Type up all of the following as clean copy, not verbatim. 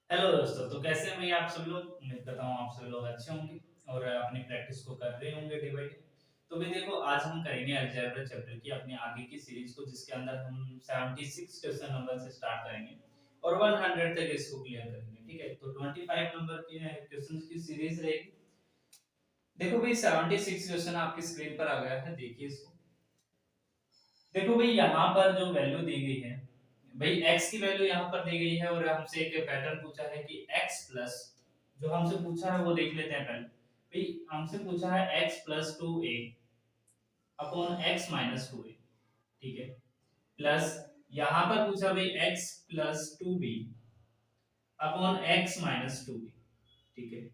Hello दोस्तों, तो कैसे हैं भाई आप सब लोग? उम्मीद करता हूँ आप सभी लोग अच्छे होंगे और अपनी प्रैक्टिस को कर रहे होंगे डे बाय डे। तो भाई देखो, आज हम करेंगे अलजेब्रा चैप्टर की अपनी आगे की सीरीज को, जिसके अंदर हम 76 क्वेश्चन नंबर से स्टार्ट करेंगे और 100 तक इसको क्लियर करेंगे। ठीक है, तो 25 नंबर के क्वेश्चंस की सीरीज रहेगी। देखो भाई, 76 क्वेश्चन आपकी स्क्रीन पर आ गया है, देखिए इसको। देखो भाई, यहाँ पर जो वैल्यू दी गई है, भाई x की वैल्यू यहाँ पर दी गई है और हमसे एक पैटर्न पूछा है कि x प्लस, जो हमसे पूछा है वो देख लेते हैं पहले। भाई हमसे पूछा है x plus 2a upon x minus 2a। ठीक है, प्लस यहाँ पर पूछा भाई x plus 2b upon x minus 2b। ठीक है,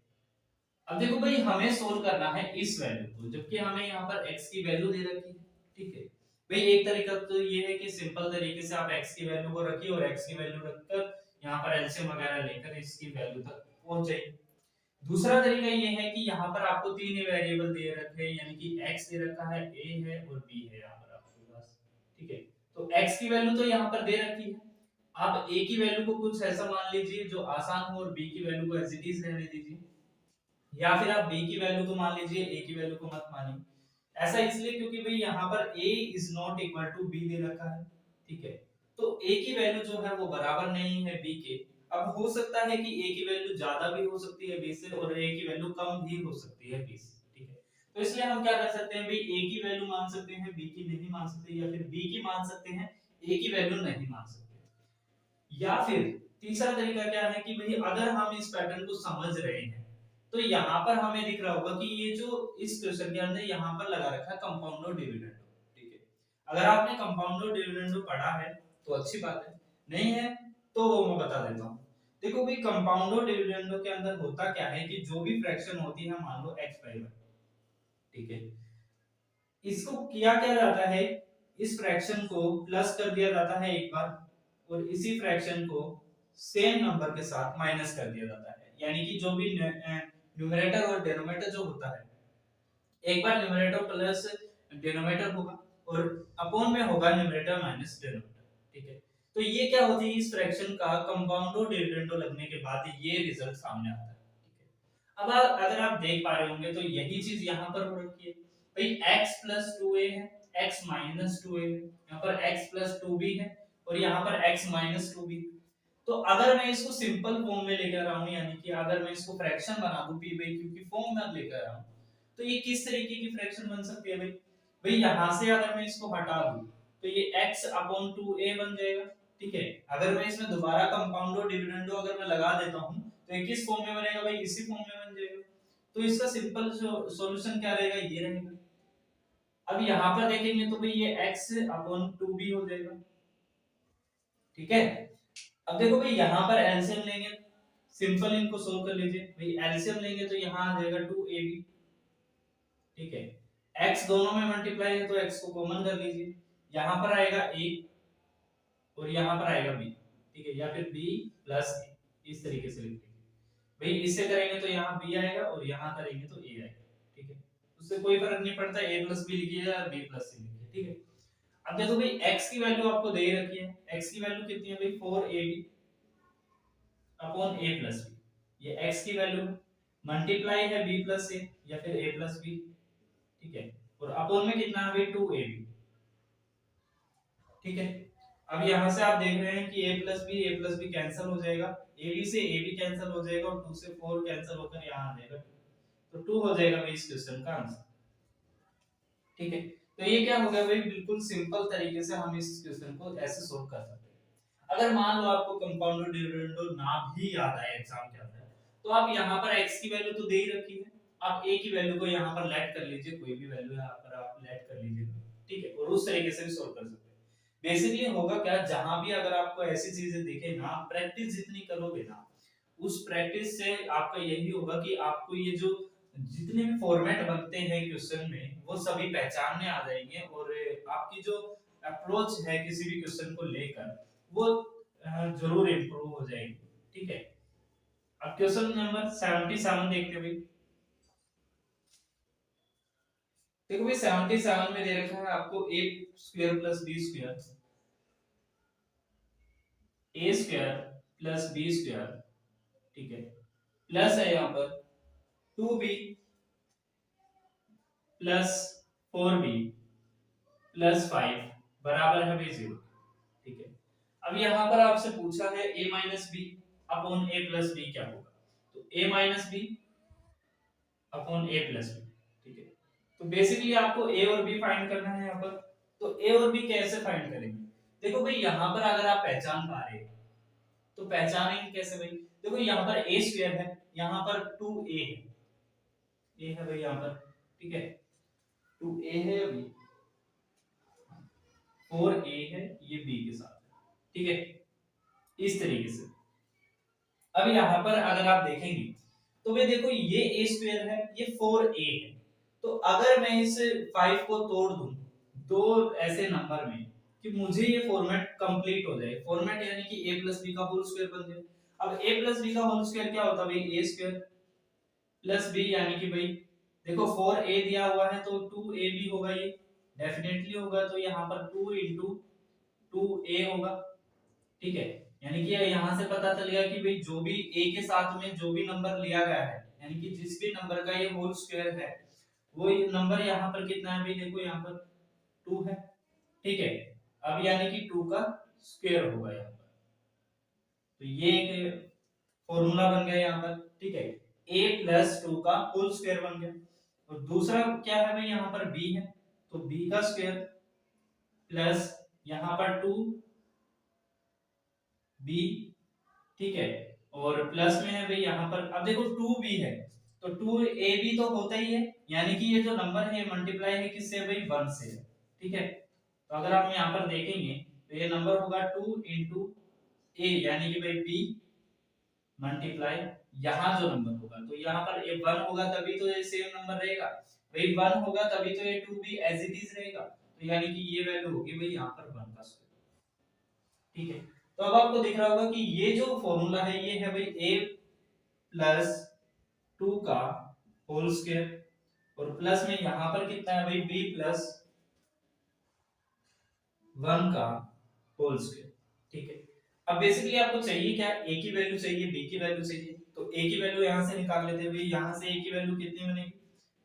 अब देखो भाई, हमें सोल्व करना है इस वैल्यू को, जबकि हमें यहाँ पर x की वैल्यू दे रखी है। ठीक है भाई, एक तरीका तो ये है कि सिंपल तरीके से आप x की वैल्यू को रखिए और x की वैल्यू रखकर यहाँ पर एलसीएम वगैरह लेकर इसकी वैल्यू तक पहुंच जाइए। दूसरा तरीका ये है कि यहाँ पर आपको तीन ही वेरिएबल दे रखे हैं, यानी कि x दे रखा है, a है और b है यहाँ पर आपके पास। ठीक है, तो x की वैल्यू तो यहाँ पर दे रखी है। आप a की वैल्यू को कुछ ऐसा मान लीजिए जो आसान हो और b की वैल्यू को एज इट इज रहने दीजिए, या फिर आप b की वैल्यू को मान लीजिए, a की वैल्यू को मत मानिए। ऐसा इसलिए क्योंकि भाई यहाँ पर a is not equal to b दे रखा है। ठीक है, तो a की वैल्यू जो है वो बराबर नहीं है b के। अब हो सकता है कि a की वैल्यू ज्यादा भी हो सकती है b से और a की वैल्यू कम भी हो सकती है b से। ठीक है, तो इसलिए हम क्या कर सकते हैं भाई, a की वैल्यू मान सकते हैं, b की नहीं मान सकते, या फिर b की मान सकते हैं, a की वैल्यू नहीं मान सकते। या फिर तीसरा तरीका क्या है कि भाई, अगर हम इस पैटर्न को समझ रहे हैं तो यहाँ पर हमें दिख रहा होगा कि ये जो इस क्वेश्चन के अंदर यहाँ पर लगा रखा है कंपाउंड और डिविडेंड। ठीक है, अगर आपने कंपाउंड और डिविडेंड पढ़ा है तो अच्छी बात है, नहीं है तो वो मैं बता देता हूँ। देखो भाई, कंपाउंड और डिविडेंड के अंदर होता क्या है कि जो भी फ्रैक्शन होती है, मान लो x/1। ठीक है, इसको किया क्या जाता है, इस फ्रैक्शन को प्लस कर दिया जाता है एक बार, और इसी फ्रैक्शन को सेम नंबर के साथ माइनस कर दिया जाता है। यानी कि जो भी न्यूमरेटर और डिनोमिनेटर जो होता है, एक बार न्यूमरेटर प्लस डिनोमिनेटर होगा और अपॉन में होगा न्यूमरेटर माइनस डिनोमिनेटर। ठीक है, तो ये क्या होती है, इस फ्रैक्शन का कंपाउंडो डिविडेंडो लगने के बाद ये रिजल्ट सामने आता है। ठीक है, अब अगर आप देख पा रहे होंगे तो यही चीज यहाँ पर हो रखी है। भाई x प्लस 2a है, x माइनस 2a है, यहाँ पर x प्लस 2b है और यहाँ पर x माइनस 2b। तो अगर मैं इसको सिंपल फॉर्म में लेकर आऊं, यानी कि अगर मैं इसको फ्रैक्शन बना दूं p बाई q की फॉर्म में लेकर आऊं, तो ये किस तरीके की फ्रैक्शन बन सकती है भाई? भाई यहाँ से अगर मैं इसको हटा दूं तो ये x अपॉन 2a बन जाएगा। ठीक है, अगर मैं इसमें दोबारा कंपाउंडो डिविडेंडो अगर मैं लगा देता हूं तो ये किस फॉर्म में बनेगा भाई? इसी फॉर्म में बन जाएगा। तो इसका सिंपल सॉल्यूशन क्या रहेगा? ये रहेगा। अब यहाँ पर देखेंगे तो भाई ये x अपॉन 2b हो जाएगा। ठीक है, अब देखो भाई, यहाँ पर एलसीएम लेंगे, सिंपल इनको सोल्व कर लीजिए। भाई एलसीएम लेंगे तो यहाँ आ जाएगा 2ab। ठीक है, x दोनों में मल्टीप्लाई है तो x को कॉमन कर लीजिए, यहाँ पर आएगा a और यहाँ पर आएगा b। ठीक है, या फिर b प्लस a, इस तरीके से लिख लीजिए। भाई इससे करेंगे तो यहाँ b आएगा और यहाँ करेंगे तो a आएगा। ठीक है, उससे कोई फर्क नहीं पड़ता, a प्लस b लिखिए या b प्लस c लिखिए। ठीक है, अब देखो भाई, x की वैल्यू आपको दे रखी है, x की वैल्यू कितनी है भाई? 4ab upon a plus b। ये x की वैल्यू मल्टीप्लाई है b प्लस a या फिर a प्लस b। ठीक है, और अपॉन में कितना है भाई? 2ab। ठीक है, अब यहां से आप देख रहे हैं कि a प्लस बी कैंसिल हो जाएगा, ab से ab कैंसिल हो जाएगा और 2 से 4 कैंसिल होकर यहां आ जाएगा, तो 2 हो जाएगा भाई इस क्वेश्चन का आंसर। ठीक है, तो ये क्या हो गया भाई? बिल्कुल सिंपल तरीके से हम इस क्वेश्चन को ऐसे सोल्व कर सकते हैं। अगर मान लो आपको कंपाउंड डिविडेंड ना भी याद आए एग्जाम के अंदर, तो आप यहाँ पर x की वैल्यू तो दे ही रखी है, आप a की वैल्यू को यहाँ पर लेट कर लीजिए, कोई भी वैल्यू यहाँ पर आप लेट कर लीजिए। ठीक है, और उस तरीके से भी सोल्व कर सकते हैं। बेसिकली होगा क्या, जहां भी अगर आपको ऐसी चीजें दिखे ना, प्रैक्टिस जितनी करोगे ना, उस प्रैक्टिस से आपका यही होगा कि आपको ये जो जितने भी फॉर्मेट बनते हैं क्वेश्चन में वो सभी पहचानने आ जाएंगे और आपकी जो अप्रोच है किसी भी क्वेश्चन को लेकर वो जरूर इम्प्रूव हो जाएगी। ठीक है, अब क्वेश्चन नंबर 77 देखते हैं भाई। देखो भाई, 77 में दे रखा है आपको a square plus b square, a square plus b square ठीक है, प्लस है यहाँ पर 2b प्लस 4b प्लस 5 बराबर है भाई 0। ठीक है, अब यहाँ पर आपसे पूछा है a minus b upon a plus b क्या होगा, तो a minus b upon a plus b. ठीक है, तो बेसिकली आपको a और b फाइंड करना है यहाँ पर। तो a और b कैसे फाइंड करेंगे, देखो भाई यहाँ पर अगर आप पहचान पा रहे हो तो पहचानेंगे कैसे भाई, देखो यहाँ पर a स्क्वायर है, यहाँ पर 2a है, a है भाई यहाँ पर। ठीक है, 2a है अभी, 4a है, ये b के साथ है। ठीक है, इस तरीके से। अब यहाँ पर अगर आप देखेंगे तो वे देखो ये a स्क्वायर है, ये 4a है। तो अगर मैं इस 5 को तोड़ दूं दो ऐसे नंबर में कि मुझे ये फॉर्मेट कंप्लीट हो जाए, फॉर्मेट यानी कि a प्लस बी का होल स्क्वायर बन जाए। अब a प्लस बी का होल स्क्वायर क्या होता है भाई, a स्क्वायर प्लस b, यानी कि भाई देखो 4a दिया हुआ है तो 2ab होगा, ये डेफिनेटली होगा। तो यहाँ पर 2 इंटू 2a होगा। ठीक है, यानी कि यहाँ से पता चल गया कि भाई जो भी a के साथ में जो भी नंबर लिया गया है, यानी कि जिस भी नंबर का ये होल स्क्वायर है, वो नंबर यहाँ पर कितना है भाई, देखो यहाँ पर 2 है। ठीक है, अब यानी कि 2 का स्क्वायर होगा यहाँ पर। तो ये एक फॉर्मूला बन गया यहाँ पर। ठीक है, a प्लस 2 का होल स्क्वायर बन गया। और दूसरा क्या है भाई, यहाँ पर b है, तो b का स्क्वायर प्लस यहाँ पर 2b। ठीक है, और प्लस में है भाई यहाँ पर, अब देखो 2b है तो 2ab तो होता ही है, यानी कि ये जो नंबर है ये मल्टीप्लाई है किससे भाई, 1 से है। ठीक है, तो अगर आप यहाँ पर देखेंगे तो ये नंबर होगा 2 इंटू a, यानी कि भाई b मल्टीप्लाई यहाँ जो नंबर होगा, तो यहाँ पर ये 1 होगा तभी तो ये सेम नंबर रहेगा भाई, 1 होगा तभी तो ये 2b एज इट इज रहेगा। तो यानी कि ये वैल्यू होगी भाई यहाँ पर 1 का स्क्वायर। ठीक है, तो अब आपको दिख रहा होगा कि ये जो फॉर्मूला है ये है भाई a प्लस 2 का होल स्क्वायर, और प्लस में यहां पर कितना है भाई b प्लस 1 का होल स्क्वायर। ठीक है, अब बेसिकली आपको चाहिए क्या, a की वैल्यू चाहिए, b की वैल्यू चाहिए। तो a की वैल्यू यहां से निकाल लेते हैं भाई, यहां से a की वैल्यू कितनी बनेगी,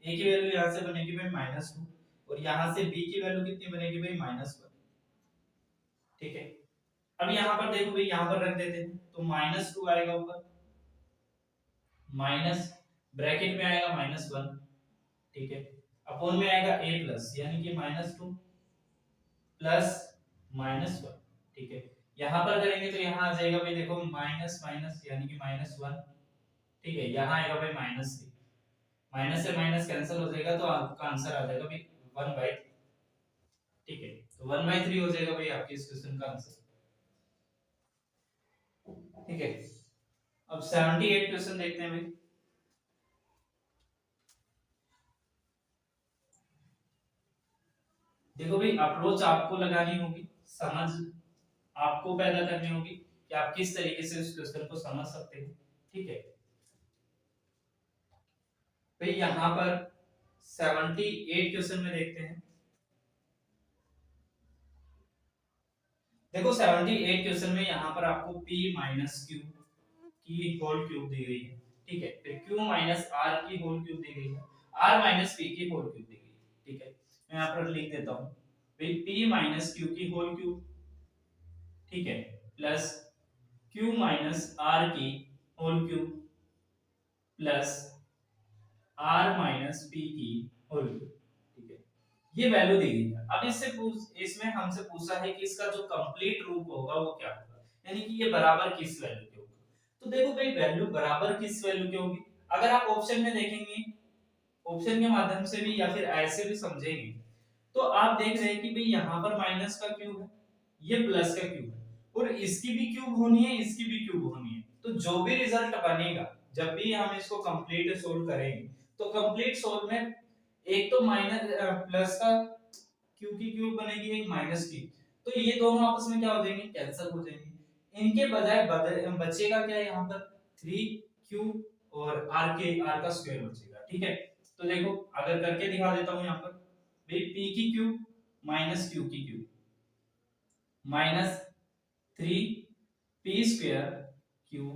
a की वैल्यू यहां से बनेगी भाई -2, और यहां से b की वैल्यू कितनी बनेगी भाई -1। ठीक है, अब यहां पर देखो भाई, यहां पर रख देते हैं तो -2 आएगा ऊपर, माइनस ब्रैकेट में आएगा -1। ठीक है, अपॉन में आएगा a प्लस, यानी कि -2 प्लस -1। ठीक है, यहां पर करेंगे तो यहां आ जाएगा भाई देखो माइनस माइनस, यानी कि -1। ठीक है, यहां आएगा भाई -3, माइनस से माइनस कैंसिल हो जाएगा तो आपका आंसर आ जाएगा भाई 1/3। ठीक है, तो 1/3 हो जाएगा भाई आपके इस क्वेश्चन का आंसर। ठीक है, अब 78 क्वेश्चन देखते हैं भाई। देखो भाई, अप्रोच आपको लगानी होगी, समझ आपको पैदा करनी होगी कि आप किस तरीके से उस क्वेश्चन को समझ सकते हैं। ठीक है, भाई यहाँ पर 78 क्वेश्चन में देखते हैं। देखो 78 क्वेश्चन में यहाँ पर आपको p माइनस क्यू की होल क्यूब दी गई है। ठीक है, फिर q माइनस r की होल क्यूब दी गई है, r माइनस p की होल क्यूब दी गई है। ठीक है, मैं यहाँ पर लिख देता हूँ भाई p माइनस q की होल क्यूब। ठीक है, प्लस q माइनस r की whole cube plus r minus p की होल क्यूब। ठीक है, ये वैल्यू दी गई है। अब इसमें हमसे पूछा है कि इसका जो कंप्लीट रूप होगा वो क्या होगा, यानी कि ये बराबर किस वैल्यू के होगा। तो देखो भाई, वैल्यू बराबर किस वैल्यू के होगी, अगर आप ऑप्शन में देखेंगे, ऑप्शन के माध्यम से भी या फिर ऐसे भी समझेंगे, तो आप देख रहे हैं कि भाई यहाँ पर माइनस का क्यूब है, ये प्लस का क्यूब है, और इसकी भी क्यूब होनी है, इसकी भी क्यूब होनी है। तो जो भी रिजल्ट बनेगा, जब भी हम इसको कंप्लीट सोल्व करेंगे, तो कंप्लीट सोल्व में एक तो माइनस प्लस का क्यू की क्यूब बनेगी, एक माइनस की, तो ये दोनों आपस में क्या हो जाएंगे, कैंसिल हो जाएंगे। इनके बजाय बचेगा क्या यहाँ पर 3q और r का स्क्वायर बचेगा। ठीक है, तो देखो अगर करके दिखा देता हूँ यहाँ पर भाई, p की क्यूब माइनस q की cube minus 3p square q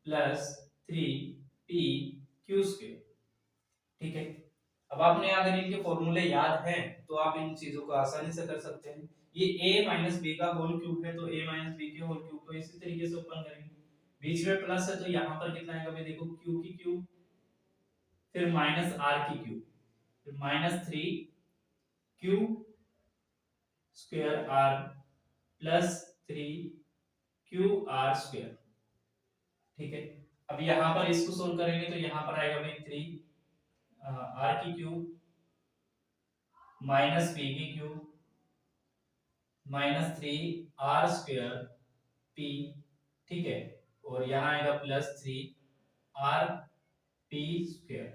plus 3p/q²। ठीक है, अब आपने अगर इनके फॉर्मूले याद हैं तो आप इन चीजों को आसानी से कर सकते हैं। ये a माइनस बी का होल क्यूब है, तो a माइनस बी के होल क्यूब को इसी तरीके से ओपन करेंगे। बीच में प्लस है तो यहाँ पर कितना आएगा भाई, देखो q की क्यूब, फिर माइनस r की क्यूब, फिर minus 3q square r plus 3q r²। ठीक है, अब यहाँ पर इसको सोल्व करेंगे तो यहाँ पर आएगा भाई 3 r की क्यूब माइनस p की क्यूब माइनस 3r² p। ठीक है, और यहाँ आएगा प्लस 3r p²।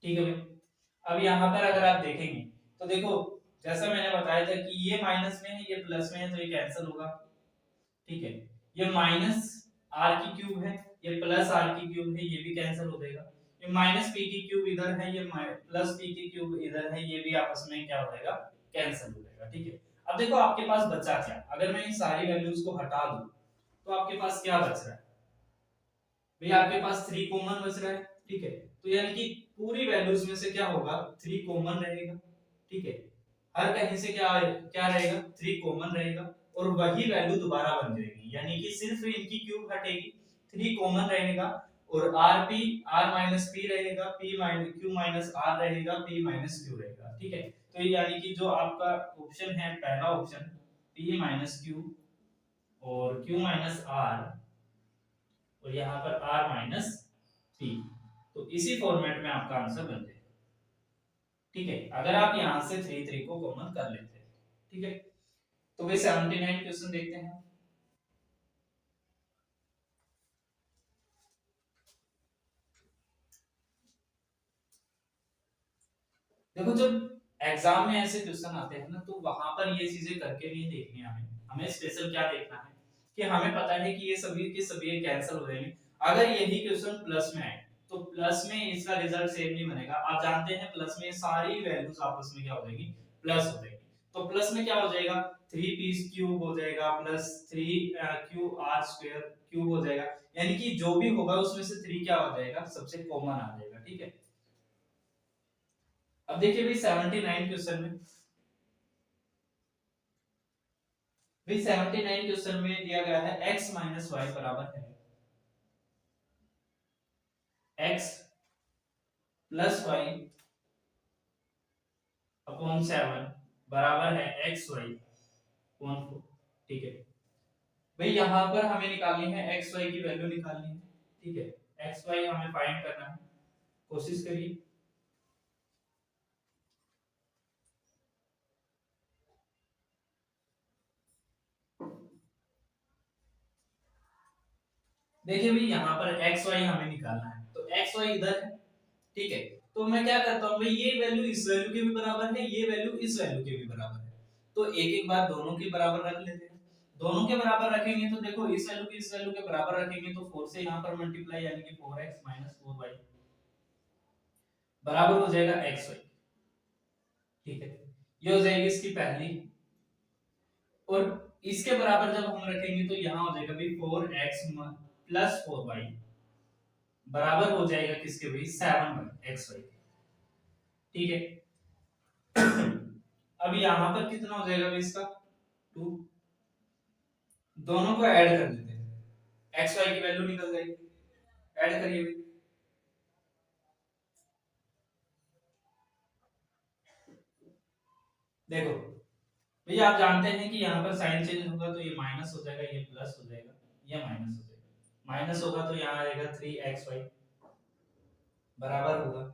ठीक है भाई, अब यहाँ पर अगर आप देखेंगे तो देखो, जैसा मैंने बताया था कि ये माइनस में है ये प्लस में है, तो ये कैंसिल होगा। ठीक है, ये माइनस आर की क्यूब है, ये प्लस आर की क्यूब है, ये भी कैंसिल हो जाएगा। ये माइनस पी की क्यूब इधर है, ये प्लस पी की क्यूब इधर है, ये भी आपस में क्या हो जाएगा, कैंसिल हो जाएगा। ठीक है, अब देखो आपके पास बचा क्या, अगर मैं इन सारी वैल्यूज को हटा दूं तो आपके पास क्या बच रहा है भाई, आपके पास 3 कॉमन बच रहा है। ठीक है, तो यानी कि पूरी वैल्यूज में से क्या होगा, 3 कॉमन रहेगा। ठीक है, हर कहीं से क्या रहेगा, 3 कॉमन रहेगा, और वही वैल्यू दोबारा बन जाएगी, यानी कि सिर्फ इनकी क्यूब हटेगी, 3 कॉमन रहेगा, और R P R minus P रहेगा, P minus Q minus R रहेगा, पी माइनस क्यू रहेगा। ठीक है, तो ये यानी कि जो आपका ऑप्शन है, पहला ऑप्शन पी माइनस क्यू और क्यू माइनस आर, और यहाँ पर r माइनस पी, तो इसी फॉर्मेट में आपका आंसर बन जाएगा। ठीक है, अगर आप यहाँ से 3 को कॉमन कर लेते हैं। ठीक है, तो वे 79 क्वेश्चन देखते हैं। देखो, जब एग्जाम में ऐसे क्वेश्चन आते हैं ना, तो वहां पर ये चीजें करके नहीं देखनी है हमें। हमें स्पेशल क्या देखना है कि हमें पता है कि ये सभी के सभी कैंसिल हो जाएंगे। अगर यही क्वेश्चन प्लस में आए तो प्लस में इसका रिजल्ट सेम नहीं बनेगा। आप जानते हैं प्लस में सारी वैल्यूज आपस में क्या हो जाएगी, प्लस हो जाएगी। तो प्लस में क्या हो जाएगा, 3p³ हो जाएगा प्लस 3qr² क्यूब हो जाएगा, यानी कि जो भी होगा उसमें से 3 क्या हो जाएगा, सबसे कॉमन आ जाएगा। ठीक है, अब देखिए भाई 79 क्वेश्चन में, भाई 79 क्वेश्चन में दिया गया है x माइनस वाई बराबर है x प्लस वाई अपॉन 7 बराबर है एक्स वाई अपॉन 4। ठीक है भाई, यहाँ पर हमें निकालनी है एक्स वाई की वैल्यू निकालनी है। ठीक है, एक्स वाई हमें फाइंड करना है, कोशिश करिए। देखिए भाई, यहाँ पर एक्स वाई हमें निकालना है, तो एक्स वाई इधर है। ठीक है, तो मैं क्या करता हूँ भाई, ये वैल्यू इस वैल्यू के भी बराबर है, ये वैल्यू इस वैल्यू के भी बराबर है, तो एक एक बार दोनों के बराबर रख लेते हैं। दोनों के बराबर रखेंगे तो देखो, इस वैल्यू के इस वैल्यू के बराबर रखेंगे तो 4 से यहाँ पर मल्टीप्लाई, यानी कि 4x 4y बराबर हो जाएगा xy। ठीक है, ये हो जाएगी इसकी पहली, और इसके बराबर जब हम रखेंगे तो यहाँ हो जाएगा भाई 4x प्लस 4y बराबर हो जाएगा किसके भाई, 7xy। ठीक है, अब यहाँ पर कितना हो जाएगा भाई इसका 2, दोनों को ऐड कर देते हैं, x y की वैल्यू निकल जाएगी, ऐड करिए भाई। देखो भैया, आप जानते हैं कि यहाँ पर साइन चेंज होगा तो ये माइनस हो जाएगा, ये प्लस हो जाएगा, ये माइनस हो जाएगा। माइनस होगा तो यहाँ आएगा 3xy बराबर होगा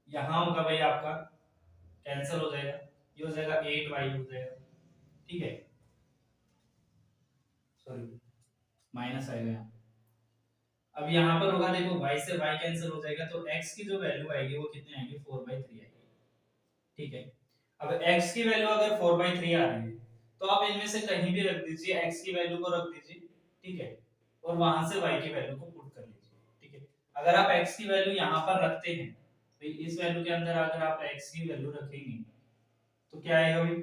यहाँ होगा भाई आपका, कैंसिल हो जाएगा, ये हो जाएगा 8y हो जाएगा। ठीक है, सॉरी माइनस आएगा यहाँ। अब यहाँ पर होगा, देखो y से y कैंसिल हो जाएगा, तो x की जो वैल्यू आएगी वो कितनी आएगी, 4/3 आएगी। ठीक है, अब x की वैल्यू अगर 4/3 आ रही है तो आप इनमें से कहीं भी रख दीजिए, x की वैल्यू को रख दीजिए। ठीक है, और वहां से y की वैल्यू को पुट कर लीजिए। ठीक है, अगर आप x की वैल्यू यहाँ पर रखते हैं तो इस वैल्यू के अंदर अगर आप x की वैल्यू रखेंगे तो क्या आएगा भाई,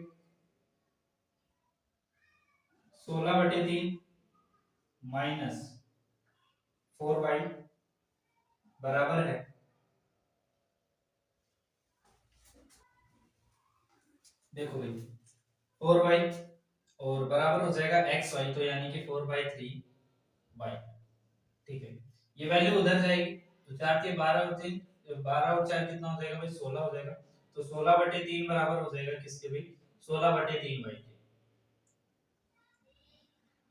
16/3 माइनस 4y बराबर है, देखो भाई 4y और बराबर हो जाएगा xy, तो यानी कि 4/3y। ठीक है, ये वैल्यू उधर जाएगी, तो 4 के 12 और 3, 12 और 4 कितना हो जाएगा भाई 16 हो जाएगा। तो 16/3 बराबर हो जाएगा किसके भाई 16/3y के,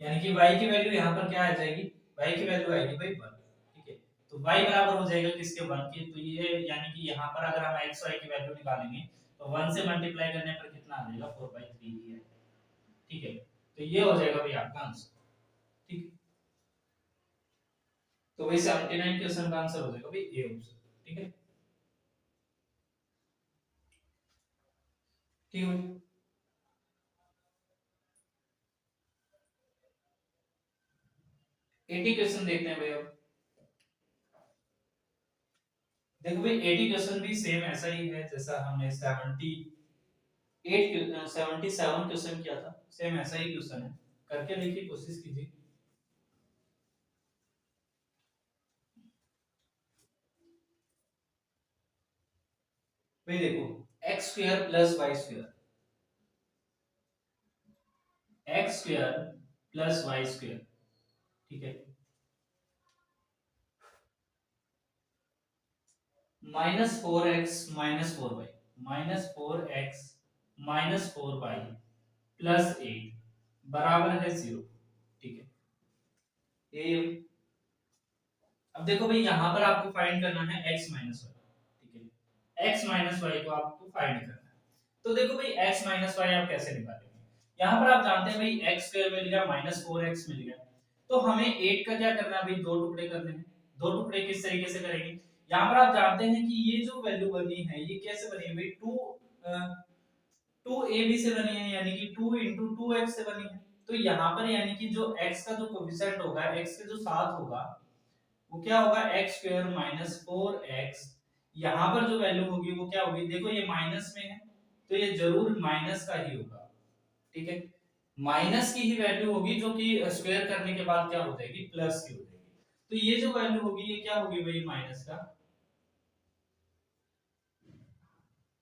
यानी कि y की वैल्यू यहाँ पर क्या आ जाएगी, y की वैल्यू आएगी भाई 1। ठीक है, तो y बराबर हो जाएगा किसके 1 के, तो ये यानी कि यहाँ पर अगर हम x y की वैल्यू निकालेंगे तो 1 से मल्टीप्लाई करने पर कितना आ जाएगा 4/3 ही है। ठीक है, तो ये हो जाएगा भाई आपका आंसर। ठीक है, तो भाई 79 क्वेश्चन का आंसर हो जाएगा भाई ए ऑप्शन। ठीक है, ठीक है भाई। 80 क्वेश्चन देखते हैं भाई अब। देखो भाई 80 क्वेश्चन भी सेम ऐसा ही है जैसा हमने 77 क्वेश्चन किया था, सेम ऐसा ही क्वेश्चन है, करके देखिए, कोशिश कीजिए। भाई देखो x square plus y square, x square plus y square, ठीक है, -4x - 4y, -4x - 4y plus 8 बराबर है 0। ठीक है, ये अब देखो भाई यहाँ पर आपको फाइंड करना है x माइनस वाई। ठीक है, x माइनस वाई को आपको फाइंड करना है। तो देखो भाई x माइनस वाई आप कैसे निकालेंगे, यहाँ पर आप जानते हैं भाई x स्क्वायर मिल गया -4x मिल गया, तो हमें 8 का क्या करना है भाई, दो टुकड़े करने हैं। दो टुकड़े किस तरीके से करेंगे, यहाँ पर आप जानते हैं कि ये जो वैल्यू बनी है ये कैसे बनी है भाई, 2ab से बनी है, यानी कि 2 × 2x से बनी है। तो यहाँ पर यानी कि जो x का जो कोफिशिएंट होगा, x के जो साथ होगा वो क्या होगा, एक्स स्क्वायर माइनस 4x। यहाँ पर जो वैल्यू होगी वो क्या होगी, देखो ये माइनस में है तो ये जरूर माइनस का ही होगा। ठीक है, माइनस की ही वैल्यू होगी जो कि स्क्वायर करने के बाद क्या हो जाएगी, प्लस की हो जाएगी। तो ये जो वैल्यू होगी ये क्या होगी भाई, माइनस का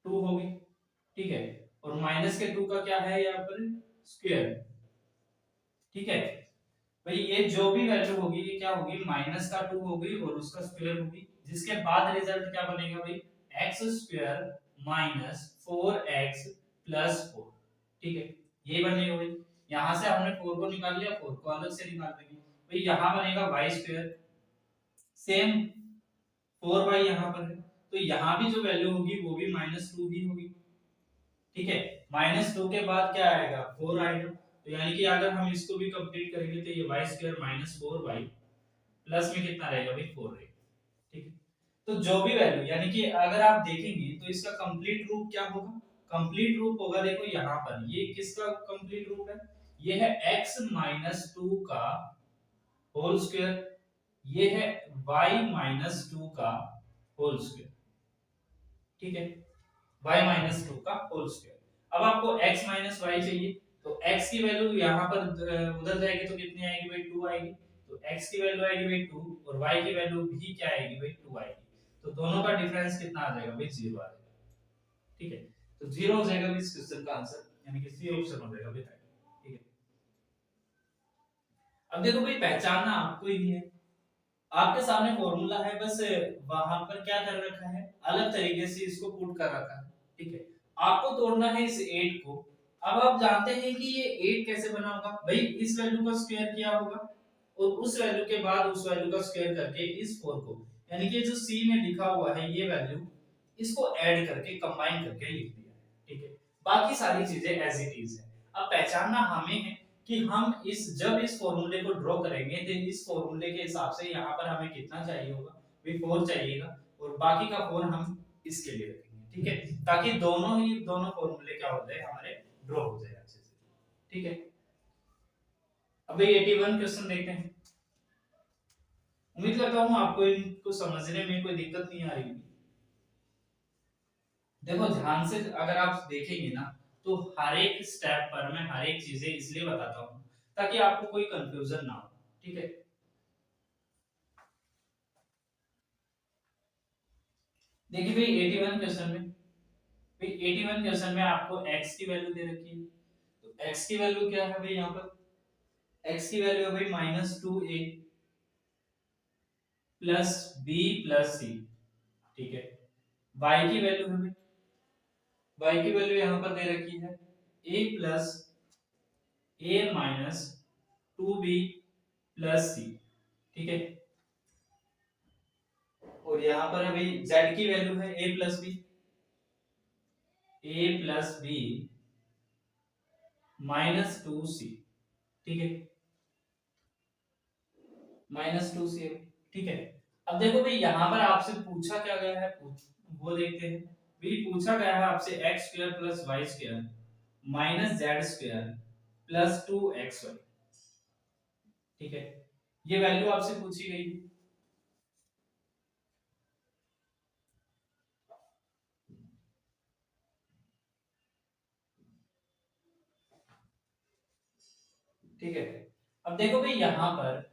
2 होगी। ठीक है, और माइनस के 2 का क्या है यहाँ पर, स्क्वायर। ठीक है भाई, ये जो भी वैल्यू होगी ये क्या होगी, माइनस का 2 होगी और उसका स्क्वायर होगी, जिसके बाद रिजल्ट क्या बनेगा भाई, x square minus 4x plus 4। ठीक है, ये बनेगा भाई। यहां से हमने 4 को निकाल लिया, 4 को अलग से निकाल देंगे भाई, यहां बनेगा y स्क्वायर, सेम 4y यहां पर है, तो यहां भी जो वैल्यू होगी वो भी -2 ही होगी। ठीक है, -2 के बाद क्या आएगा, 4 आएगा, तो यानी कि अगर हम इसको भी कंप्लीट करेंगे तो ये y square minus 4y plus में कितना रहेगा भाई 4 रहेगा। ठीक है, तो जो भी वैल्यू यानी कि अगर आप देखेंगे तो इसका कंप्लीट रूप क्या होगा, कंप्लीट रूप होगा, देखो यहाँ पर ये किसका कंप्लीट रूप है, ये है x - 2 का होल स्क्वायर, ये है y - 2 का होल स्क्वायर। ठीक है, y - 2 का होल स्क्वायर। अब आपको x - y चाहिए, तो x की वैल्यू यहाँ पर उधर जाएगी तो कितनी आएगी भाई 2 आएगी, तो x की वैल्यू आएगी भाई 2 और y की वैल्यू भी क्या आएगी भाई 2 आएगी, तो दोनों का डिफरेंस कितना आ जाएगा भाई 0 आ जाएगा। ठीक है, तो 0 हो जाएगा भाई इस क्वेश्चन का आंसर, यानी कि सी ऑप्शन हो जाएगा भाई। ठीक है, अब देखो भाई पहचानना आपको ही है, आपके सामने फॉर्मूला है, बस वहां पर क्या कर रखा है, अलग तरीके से इसको पुट कर रखा है। ठीक है, आपको तोड़ना है इस 8 को। अब आप जानते हैं कि ये 8 कैसे बना होगा भाई, इस वैल्यू का स्क्वायर किया होगा और उस वैल्यू के बाद उस वैल्यू का स्क्वायर करके इस 4 को, यानी कि जो सी में लिखा हुआ है ये वैल्यू, इसको ऐड करके कंबाइन करके लिख दिया। ठीक है, बाकी सारी चीजें एज इट इज है। अब पहचानना हमें है कि हम इस जब इस फॉर्मूले को ड्रॉ करेंगे तो इस फॉर्मूले के हिसाब से यहाँ पर हमें कितना चाहिए होगा, भी 4 चाहिएगा और बाकी का 4 हम इसके लिए रखेंगे। ठीक है, ताकि दोनों फॉर्मूले क्या हो जाए हमारे, ड्रॉ हो जाए अच्छे से। ठीक है, अब ये 81 क्वेश्चन देखते हैं। उम्मीद करता हूँ आपको इनको समझने में कोई दिक्कत नहीं आ रही होगी। देखो ध्यान से अगर आप देखेंगे ना तो हर एक स्टेप पर मैं हर एक चीजें इसलिए बताता हूँ ताकि आपको कोई कंफ्यूजन ना हो। ठीक है, देखिए भाई 81 क्वेश्चन में, भाई 81 क्वेश्चन में आपको x की वैल्यू दे रखी है। तो x की वैल्यू क्या है भाई, यहाँ पर x की वैल्यू है भाई -2a plus b plus c, ठीक है। y की वैल्यू है भाई, y की वैल्यू यहाँ पर दे रखी है a plus a minus 2b plus c, ठीक है। और यहाँ पर अभी z की वैल्यू है a प्लस b -2c, ठीक है, -2c, ठीक है। अब देखो भाई यहाँ पर आपसे पूछा क्या गया है, वो देखते हैं। भाई पूछा गया है आपसे x square plus y square minus z square plus 2xy, ठीक है। ये वैल्यू आपसे पूछी गई है। ठीक है। अब देखो भाई यहाँ पर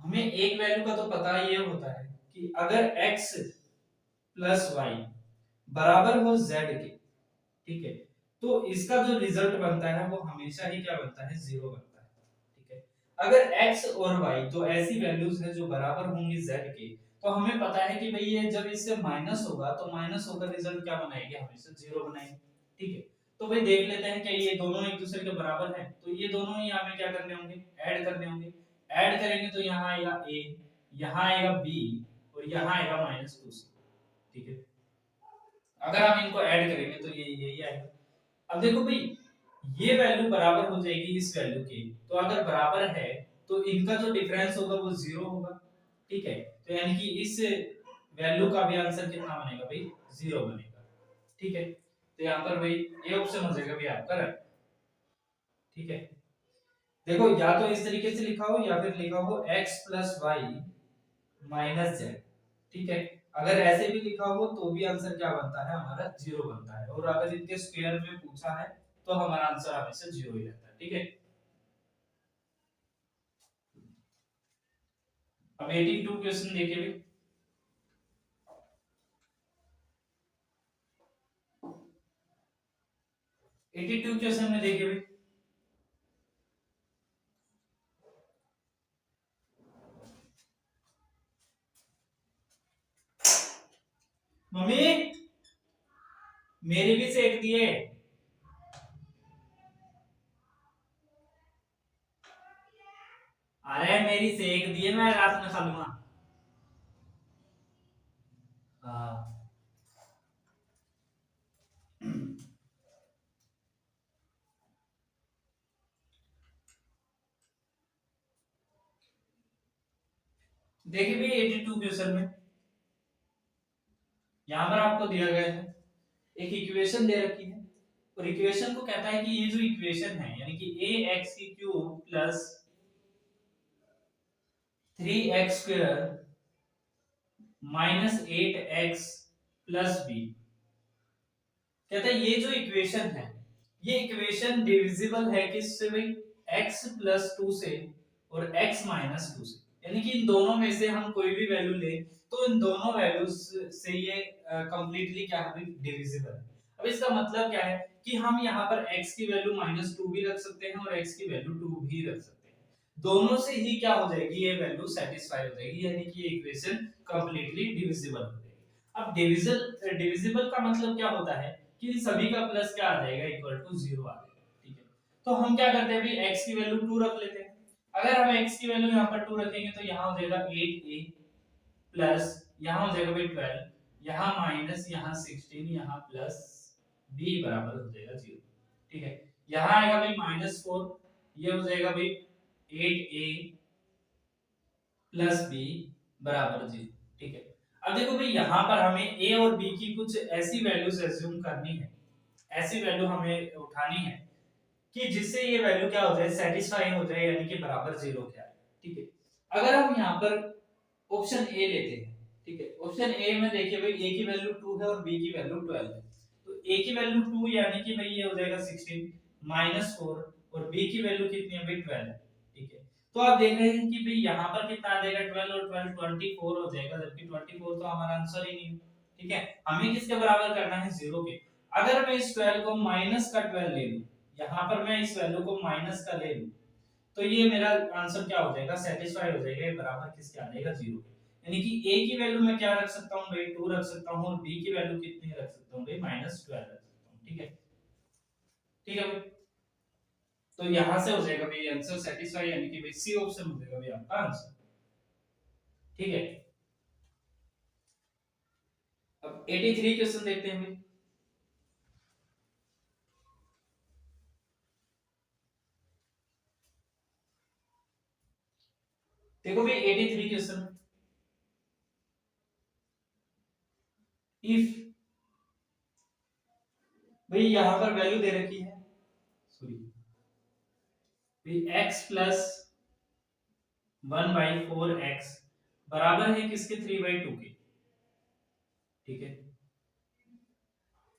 हमें एक वैल्यू का तो पता ये होता है कि अगर x प्लस वाई बराबर हो z के, ठीक है, तो इसका जो रिजल्ट बनता है वो हमेशा ही क्या बनता है, जीरो बनता है, ठीक है। अगर x और y तो ऐसी वैल्यूज है जो बराबर होंगी z के, तो हमें पता है कि भाई ये जब इससे माइनस होगा तो माइनस होकर रिजल्ट क्या बनाएगी, हमेशा जीरो बनाएगी, ठीक है। तो भाई देख लेते हैं क्या ये दोनों एक दूसरे के बराबर है, तो ये दोनों ही हमें क्या करने होंगे, ऐड करने होंगे। ऐड करेंगे तो यहाँ आएगा a, यहाँ आएगा b और यहाँ आएगा -2c, ठीक है। अगर हम इनको ऐड करेंगे तो ये यही आएगा। अब देखो भाई ये वैल्यू बराबर हो जाएगी इस वैल्यू के, तो अगर बराबर है तो इनका जो डिफरेंस होगा वो जीरो होगा, ठीक है। तो यानी कि इस वैल्यू का भी आंसर कितना बनेगा भाई, जीरो बनेगा, ठीक है। तो यहाँ पर भाई ये ऑप्शन हो जाएगा भाई आपका राइट, ठीक है। देखो या तो इस तरीके से लिखा हो या फिर लिखा हो x plus y minus z, ठीक है। अगर ऐसे भी लिखा हो तो भी आंसर क्या बनता है, हमारा जीरो बनता है। और अगर इनके स्क्वायर में पूछा है तो हमारा आंसर हमेशा जीरो ही रहता है, ठीक है। अब 82 क्वेश्चन देखिए भाई, 82 क्वेश्चन में देखिए भाई, मम्मी मेरी भी सेक दिए। अरे मेरी सेक दिए, मैं रात में खा लूंगा। हाँ। देखिए भाई 82 क्वेश्चन में यहाँ पर आपको दिया गया है, एक इक्वेशन दे रखी है और इक्वेशन को कहता है कि ये जो इक्वेशन है यानी कि a x की cube plus 3x square minus 8x plus b, कहता है ये जो इक्वेशन है ये इक्वेशन डिविजिबल है किससे भाई, x प्लस 2 से और x माइनस 2 से, यानी कि इन दोनों में से हम कोई भी वैल्यू ले तो इन दोनों वैल्यूज से ये कंप्लीटली क्या है, डिविजिबल है। अब इसका मतलब क्या है कि हम यहाँ पर x की वैल्यू -2 भी रख सकते हैं और x की वैल्यू 2 भी रख सकते हैं, दोनों से ही क्या हो जाएगी, ये वैल्यू सेटिस्फाई हो जाएगी, यानी कि ये इक्वेशन कंप्लीटली डिविजिबल हो जाएगी। अब डिविजिबल का मतलब क्या होता है कि सभी का प्लस क्या आ जाएगा, इक्वल टू जीरो आ जाएगा, ठीक है। तो हम क्या करते हैं अभी, x की वैल्यू 2 रख लेते हैं। अगर हम x की वैल्यू यहाँ पर 2 रखेंगे तो यहाँ हो जाएगा 8a प्लस यहाँ हो जाएगा भाई 12, यहाँ माइनस यहाँ 16, यहाँ प्लस b बराबर हो जाएगा 0, ठीक है। यहाँ आएगा भाई -4, ये हो जाएगा भाई 8a प्लस b बराबर 0, ठीक है। अब देखो भाई यहाँ पर हमें a और b की कुछ ऐसी वैल्यूज एज्यूम करनी है, ऐसी वैल्यू हमें उठानी है कि जिससे ये वैल्यू क्या हो जाए, सेटिस्फाई हो जाए, यानी कि बराबर जीरो के आए, ठीक है। अगर हम यहाँ पर ऑप्शन ए लेते हैं, ठीक है, ऑप्शन ए में देखिए भाई a की वैल्यू 2 है और b की वैल्यू 12 है, तो a की वैल्यू 2 यानी कि भाई ये हो जाएगा 16 -4 और b की वैल्यू कितनी है भाई 12 है, ठीक है। तो आप देख रहे हैं कि भाई यहाँ पर कितना आ जाएगा 12 और 12 24 हो जाएगा, जबकि 24 तो हमारा आंसर ही नहीं है, ठीक है, हमें किसके बराबर करना है, 0 के। अगर मैं इस 12 को माइनस का 12 ले लूं, यहां पर मैं इस वैल्यू को माइनस का ले लूं, तो ये मेरा आंसर क्या हो जाएगा, सेटिस्फाई हो जाएगा, ये बराबर किसके आ जाएगा, 0 के। यानी कि a की वैल्यू मैं क्या रख सकता हूं भाई, 2 रख सकता हूं, और b की वैल्यू कितनी रख सकता हूं भाई, -12 रख सकता हूं। ठीक है, ठीक है भाई। तो यहां से हो जाएगा भाई आंसर सेटिस्फाई, यानी कि भाई सी ऑप्शन हो जाएगा भाई आपका आंसर। ठीक है, अब 83 क्वेश्चन देखते हैं भाई। देखो भाई 83 क्वेश्चन, इफ भाई यहां पर वैल्यू दे रखी है, सॉरी भाई x प्लस 1/4x बराबर है किसके, 3/2 के। ठीक है,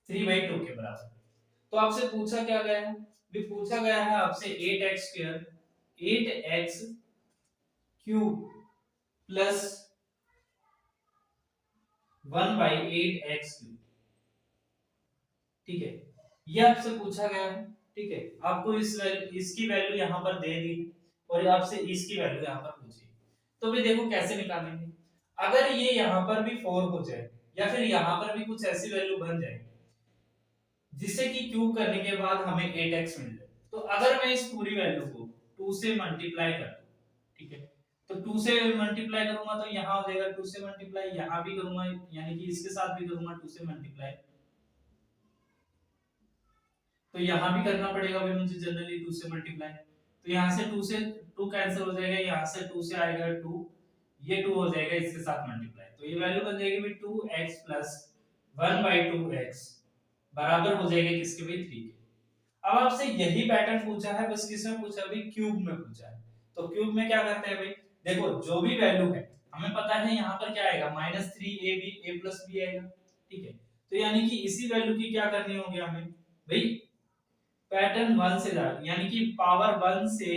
3/2 के बराबर। तो आपसे पूछा क्या गया है, भी पूछा गया है आपसे 8x square, 8x cube plus 1/8x cube. ठीक है, ये आपसे पूछा गया है। ठीक है, आपको इसकी वैल्यू यहाँ पर दे दी और आपसे इसकी वैल्यू यहाँ पर पूछी, तो भी देखो कैसे निकालेंगे। अगर ये यहाँ पर भी 4 हो जाए, या फिर यहाँ पर भी कुछ ऐसी वैल्यू बन जाए जिससे कि क्यूब करने के बाद हमें 8x मिल जाए, तो अगर मैं इस पूरी वैल्यू को 2 से मल्टीप्लाई कर दूं, ठीक है, तो 2 से मल्टीप्लाई करूंगा तो यहाँ हो जाएगा 2 से मल्टीप्लाई, यहाँ भी करूंगा यानी कि इसके साथ भी करूंगा 2 से मल्टीप्लाई, तो यहाँ भी करना पड़ेगा भाई मुझे जनरली 2 से मल्टीप्लाई। तो यहाँ से 2 कैंसिल हो जाएगा, यहाँ से 2 से आएगा 2, ये 2 हो जाएगा इसके साथ मल्टीप्लाई, तो ये वैल्यू बन जाएगी भाई 2x प्लस 1/2x बराबर हो जाएगा किसके भाई, 3 के। अब आपसे यही पैटर्न पूछा है, बस किसमें पूछा है भाई, क्यूब में पूछा है। तो क्यूब में क्या करते हैं भाई, देखो जो भी वैल्यू है हमें पता है यहाँ पर क्या आएगा, -3ab a प्लस b आएगा। ठीक है, तो यानी कि इसी वैल्यू की क्या करनी होगी हमें भाई, पैटर्न 1 से यानी कि पावर 1 से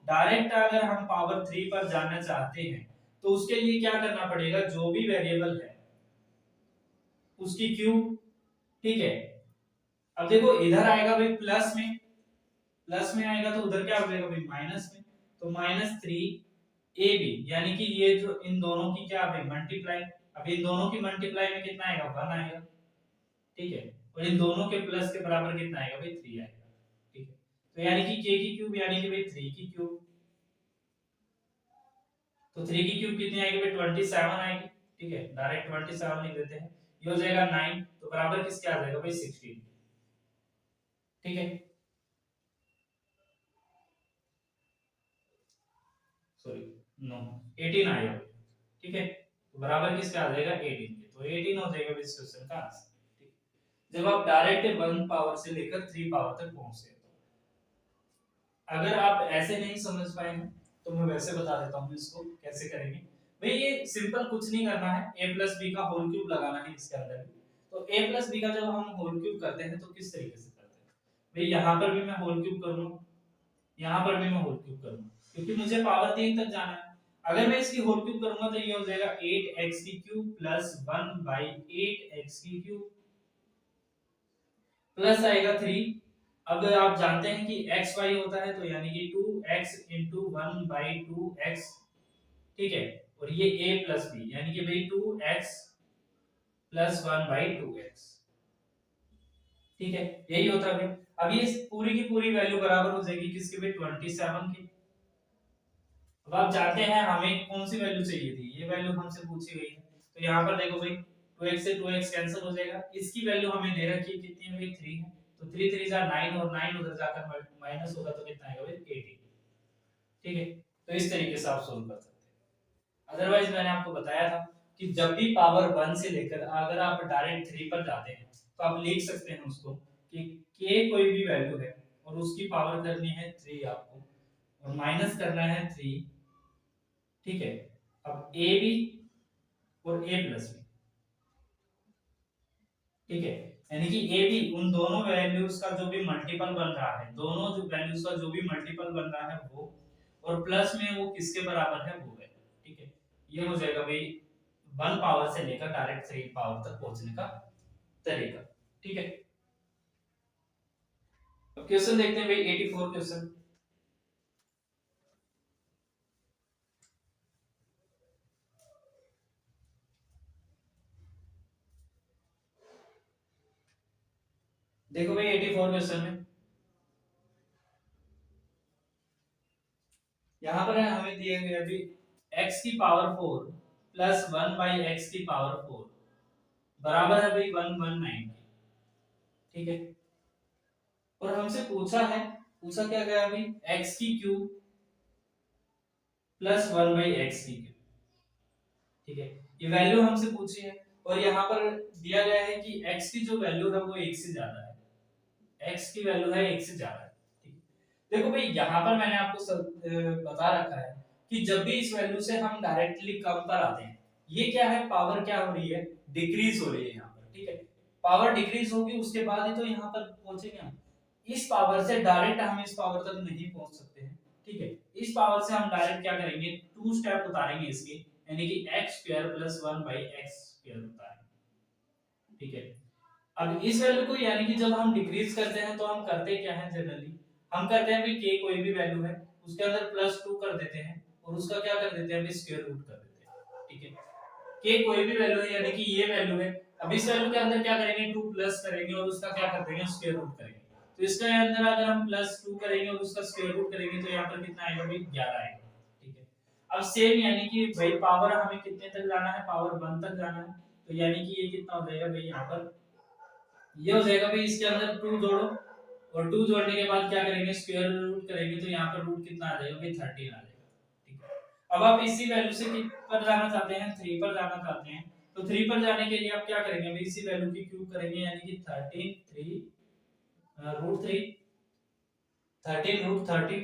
डायरेक्ट अगर हम पावर 3 पर जाना चाहते हैं, तो उसके लिए क्या करना पड़ेगा, जो भी वेरिएबल है उसकी क्यूब। ठीक है, अब देखो इधर आएगा भाई प्लस में, प्लस में आएगा तो उधर क्या हो जाएगा भाई माइनस में, तो -3ab यानी कि ये जो इन दोनों की क्या भाई मल्टीप्लाई, अब इन दोनों की मल्टीप्लाई में कितना आएगा, 1 आएगा। ठीक है, और इन दोनों के प्लस के बराबर कितना आएगा भाई, 3 आएगा। ठीक है, तो यानी कि k की क्यूब यानी कि भाई 3 की क्यूब, तो 3 की क्यूब कितनी आएगी भाई 27 आएगी। ठीक है, डायरेक्ट 27 लिख देते हैं, ये हो जाएगा 9, तो बराबर किसके आ जाएगा भाई 16। ठीक है, सॉरी नो 18 आएगा। ठीक है, तो बराबर किसके आ जाएगा 18 के, तो 18 हो जाएगा इस क्वेश्चन का आंसर। ठीक, जब आप डायरेक्ट 1 पावर से लेकर 3 पावर तक पहुंचते हैं। अगर आप ऐसे नहीं समझ पाए हैं तो मैं वैसे बता देता हूँ इसको कैसे करेंगे। भाई ये सिंपल कुछ नहीं करना है, a प्लस बी का होल क्यूब लगाना है इसके अंदर। तो a प्लस बी का जब हम होल क्यूब करते हैं तो किस तरीके से करते हैं भाई, यहाँ पर भी मैं होल क्यूब करूंगा, यहाँ पर भी मैं होल क्यूब करूंगा, क्योंकि मुझे पावर 3 तक जाना है। अगर मैं इसकी होल क्यूब करूंगा तो ये हो जाएगा 8x की क्यूब प्लस 1/8x की क्यूब प्लस आएगा 3। अब आप जानते हैं कि x y होता है, तो यानी कि 2x into 1/2x। ठीक है, और ये a प्लस b यानी कि भाई 2x प्लस 1/2x। ठीक है, यही होता है भाई। अब ये पूरी की पूरी वैल्यू बराबर हो जाएगी किसके भाई 27 की। अब आप जानते हैं हमें कौन सी वैल्यू चाहिए थी, ये वैल्यू हमसे पूछी गई है। तो यहाँ पर देखो भाई 2x से 2x कैंसिल हो जाएगा, इसकी वैल्यू हमें दे रखी है कितनी है भाई 3 है, तो 3 3 जा 9 और 9 उधर जाकर माइनस होगा तो कितना आएगा भाई 18। ठीक है, तो इस तरीके से आप सोल्व कर सकते हैं। अदरवाइज मैंने आपको बताया था कि जब भी पावर 1 से लेकर अगर आप डायरेक्ट 3 पर जाते हैं तो आप लिख सकते हैं उसको कि k कोई भी वैल्यू है और उसकी पावर करनी है 3 आपको, और माइनस करना है 3। ठीक है, अब a भी और a प्लस भी। ठीक है, यानी कि a भी उन दोनों वैल्यूज का जो भी मल्टीपल बन रहा है, दोनों जो वैल्यूज का जो भी मल्टीपल बन रहा है वो, और प्लस में वो किसके बराबर है वो है। ठीक है, ये हो जाएगा भाई वन पावर से लेकर डायरेक्ट थ्री पावर तक पहुंचने का तरीका। ठीक है, अब क्वेश्चन देखते हैं भाई 84 क्वेश्चन। देखो भाई 84 क्वेश्चन में यहाँ पर हमें दिए गए अभी x की पावर 4 प्लस 1 बाई एक्स की पावर 4 बराबर है भाई 119 की। ठीक है, और हमसे पूछा क्या गया अभी x की क्यूब प्लस 1 बाई एक्स की क्यूब। ठीक है, ये वैल्यू हमसे पूछी है और यहाँ पर दिया गया है कि x की जो वैल्यू है वो एक से ज्यादा है, x की वैल्यू है एक से ज्यादा है। ठीक है, देखो भाई यहाँ पर मैंने आपको बता रखा है कि जब भी इस वैल्यू से हम डायरेक्टली कम पर आते हैं, ये क्या है पावर क्या हो रही है, डिक्रीज हो रही है यहाँ पर। ठीक है, पावर डिक्रीज होगी उसके बाद ही तो यहाँ पर पहुंचेंगे हम। इस पावर से डायरेक्ट हम इस पावर तक नहीं पहुंच सकते हैं। ठीक है, इस पावर से हम डायरेक्ट क्या करेंगे, टू स्टेप उतारेंगे इसके, यानी कि X square plus 1 by X square उतारेंगे। ठीक है, अब इस वैल्यू को यानी कि जब हम डिक्रीज करते हैं तो हम करते क्या है जनरली, हम करते हैं भाई के कोई भी वैल्यू है उसके अंदर प्लस 2 कर देते हैं और उसका क्या कर देते हैं भाई स्क्वायर रूट कर देते हैं। ठीक है, के कोई भी वैल्यू है यानी कि ये वैल्यू है, अब इस वैल्यू के अंदर क्या करेंगे 2 प्लस करेंगे और उसका क्या कर देंगे स्क्वायर रूट करेंगे। तो इसके अंदर अगर हम प्लस 2 करेंगे और उसका स्क्वायर रूट करेंगे तो यहाँ पर कितना आएगा भाई 11 आएगा। ठीक है, अब सेम यानी कि भाई पावर हमें कितने तक जाना है, पावर 1 तक जाना है, तो यानी कि ये कितना हो जाएगा भाई यहाँ पर, ये हो जाएगा भाई इसके अंदर 2 जोड़ो और 2 जोड़ने के बाद क्या करेंगे स्क्वायर रूट करेंगे तो यहाँ पर रूट कितना आ जाएगा भाई 13 आ जाएगा। ठीक है, अब आप इसी वैल्यू से किस पर जाना चाहते हैं, 3 पर जाना चाहते हैं, तो 3 पर जाने के लिए आप क्या करेंगे भाई इसी वैल्यू की क्यूब करेंगे यानी कि 13 3 रूट 3 13 रूट 13।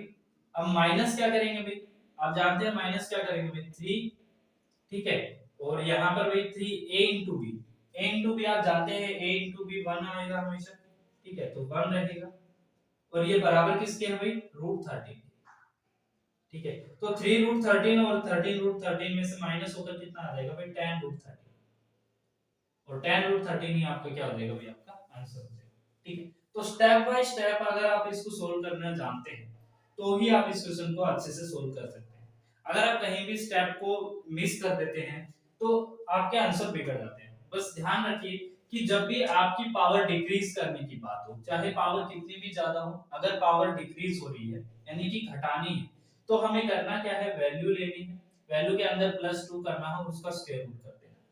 अब माइनस क्या करेंगे भाई, आप जानते हैं माइनस क्या करेंगे भाई 3। ठीक है, और यहाँ पर भाई 3 a into b, a into b आप जानते हैं a इंटू बी 1 आएगा हमेशा। ठीक है, तो 1 रहेगा और ये बराबर किसके है भाई रूट 13। ठीक है, तो 3 रूट 13 और 13 रूट 13 में से माइनस होकर कितना आ जाएगा भाई 10 रूट 13, और 10 रूट 13 ही आपका क्या हो जाएगा भाई आपका आंसर हो जाएगा। ठीक है, तो स्टेप बाय स्टेप अगर आप इसको सोल्व करना जानते हैं तो ही आप इस क्वेश्चन को अच्छे से सोल्व कर सकते हैं। अगर आप कहीं भी स्टेप को मिस कर देते हैं तो आपके आंसर बिगड़ जाते हैं। बस ध्यान रखिए कि जब भी आपकी पावर डिक्रीज करने की बात हो, चाहे पावर कितनी भी ज्यादा हो, अगर पावर डिक्रीज हो रही है यानी कि घटानी है, तो हमें करना क्या है, वैल्यू लेनी है, वैल्यू के अंदर प्लस 2 करना है और उसका स्क्वायर रूट कर देना है।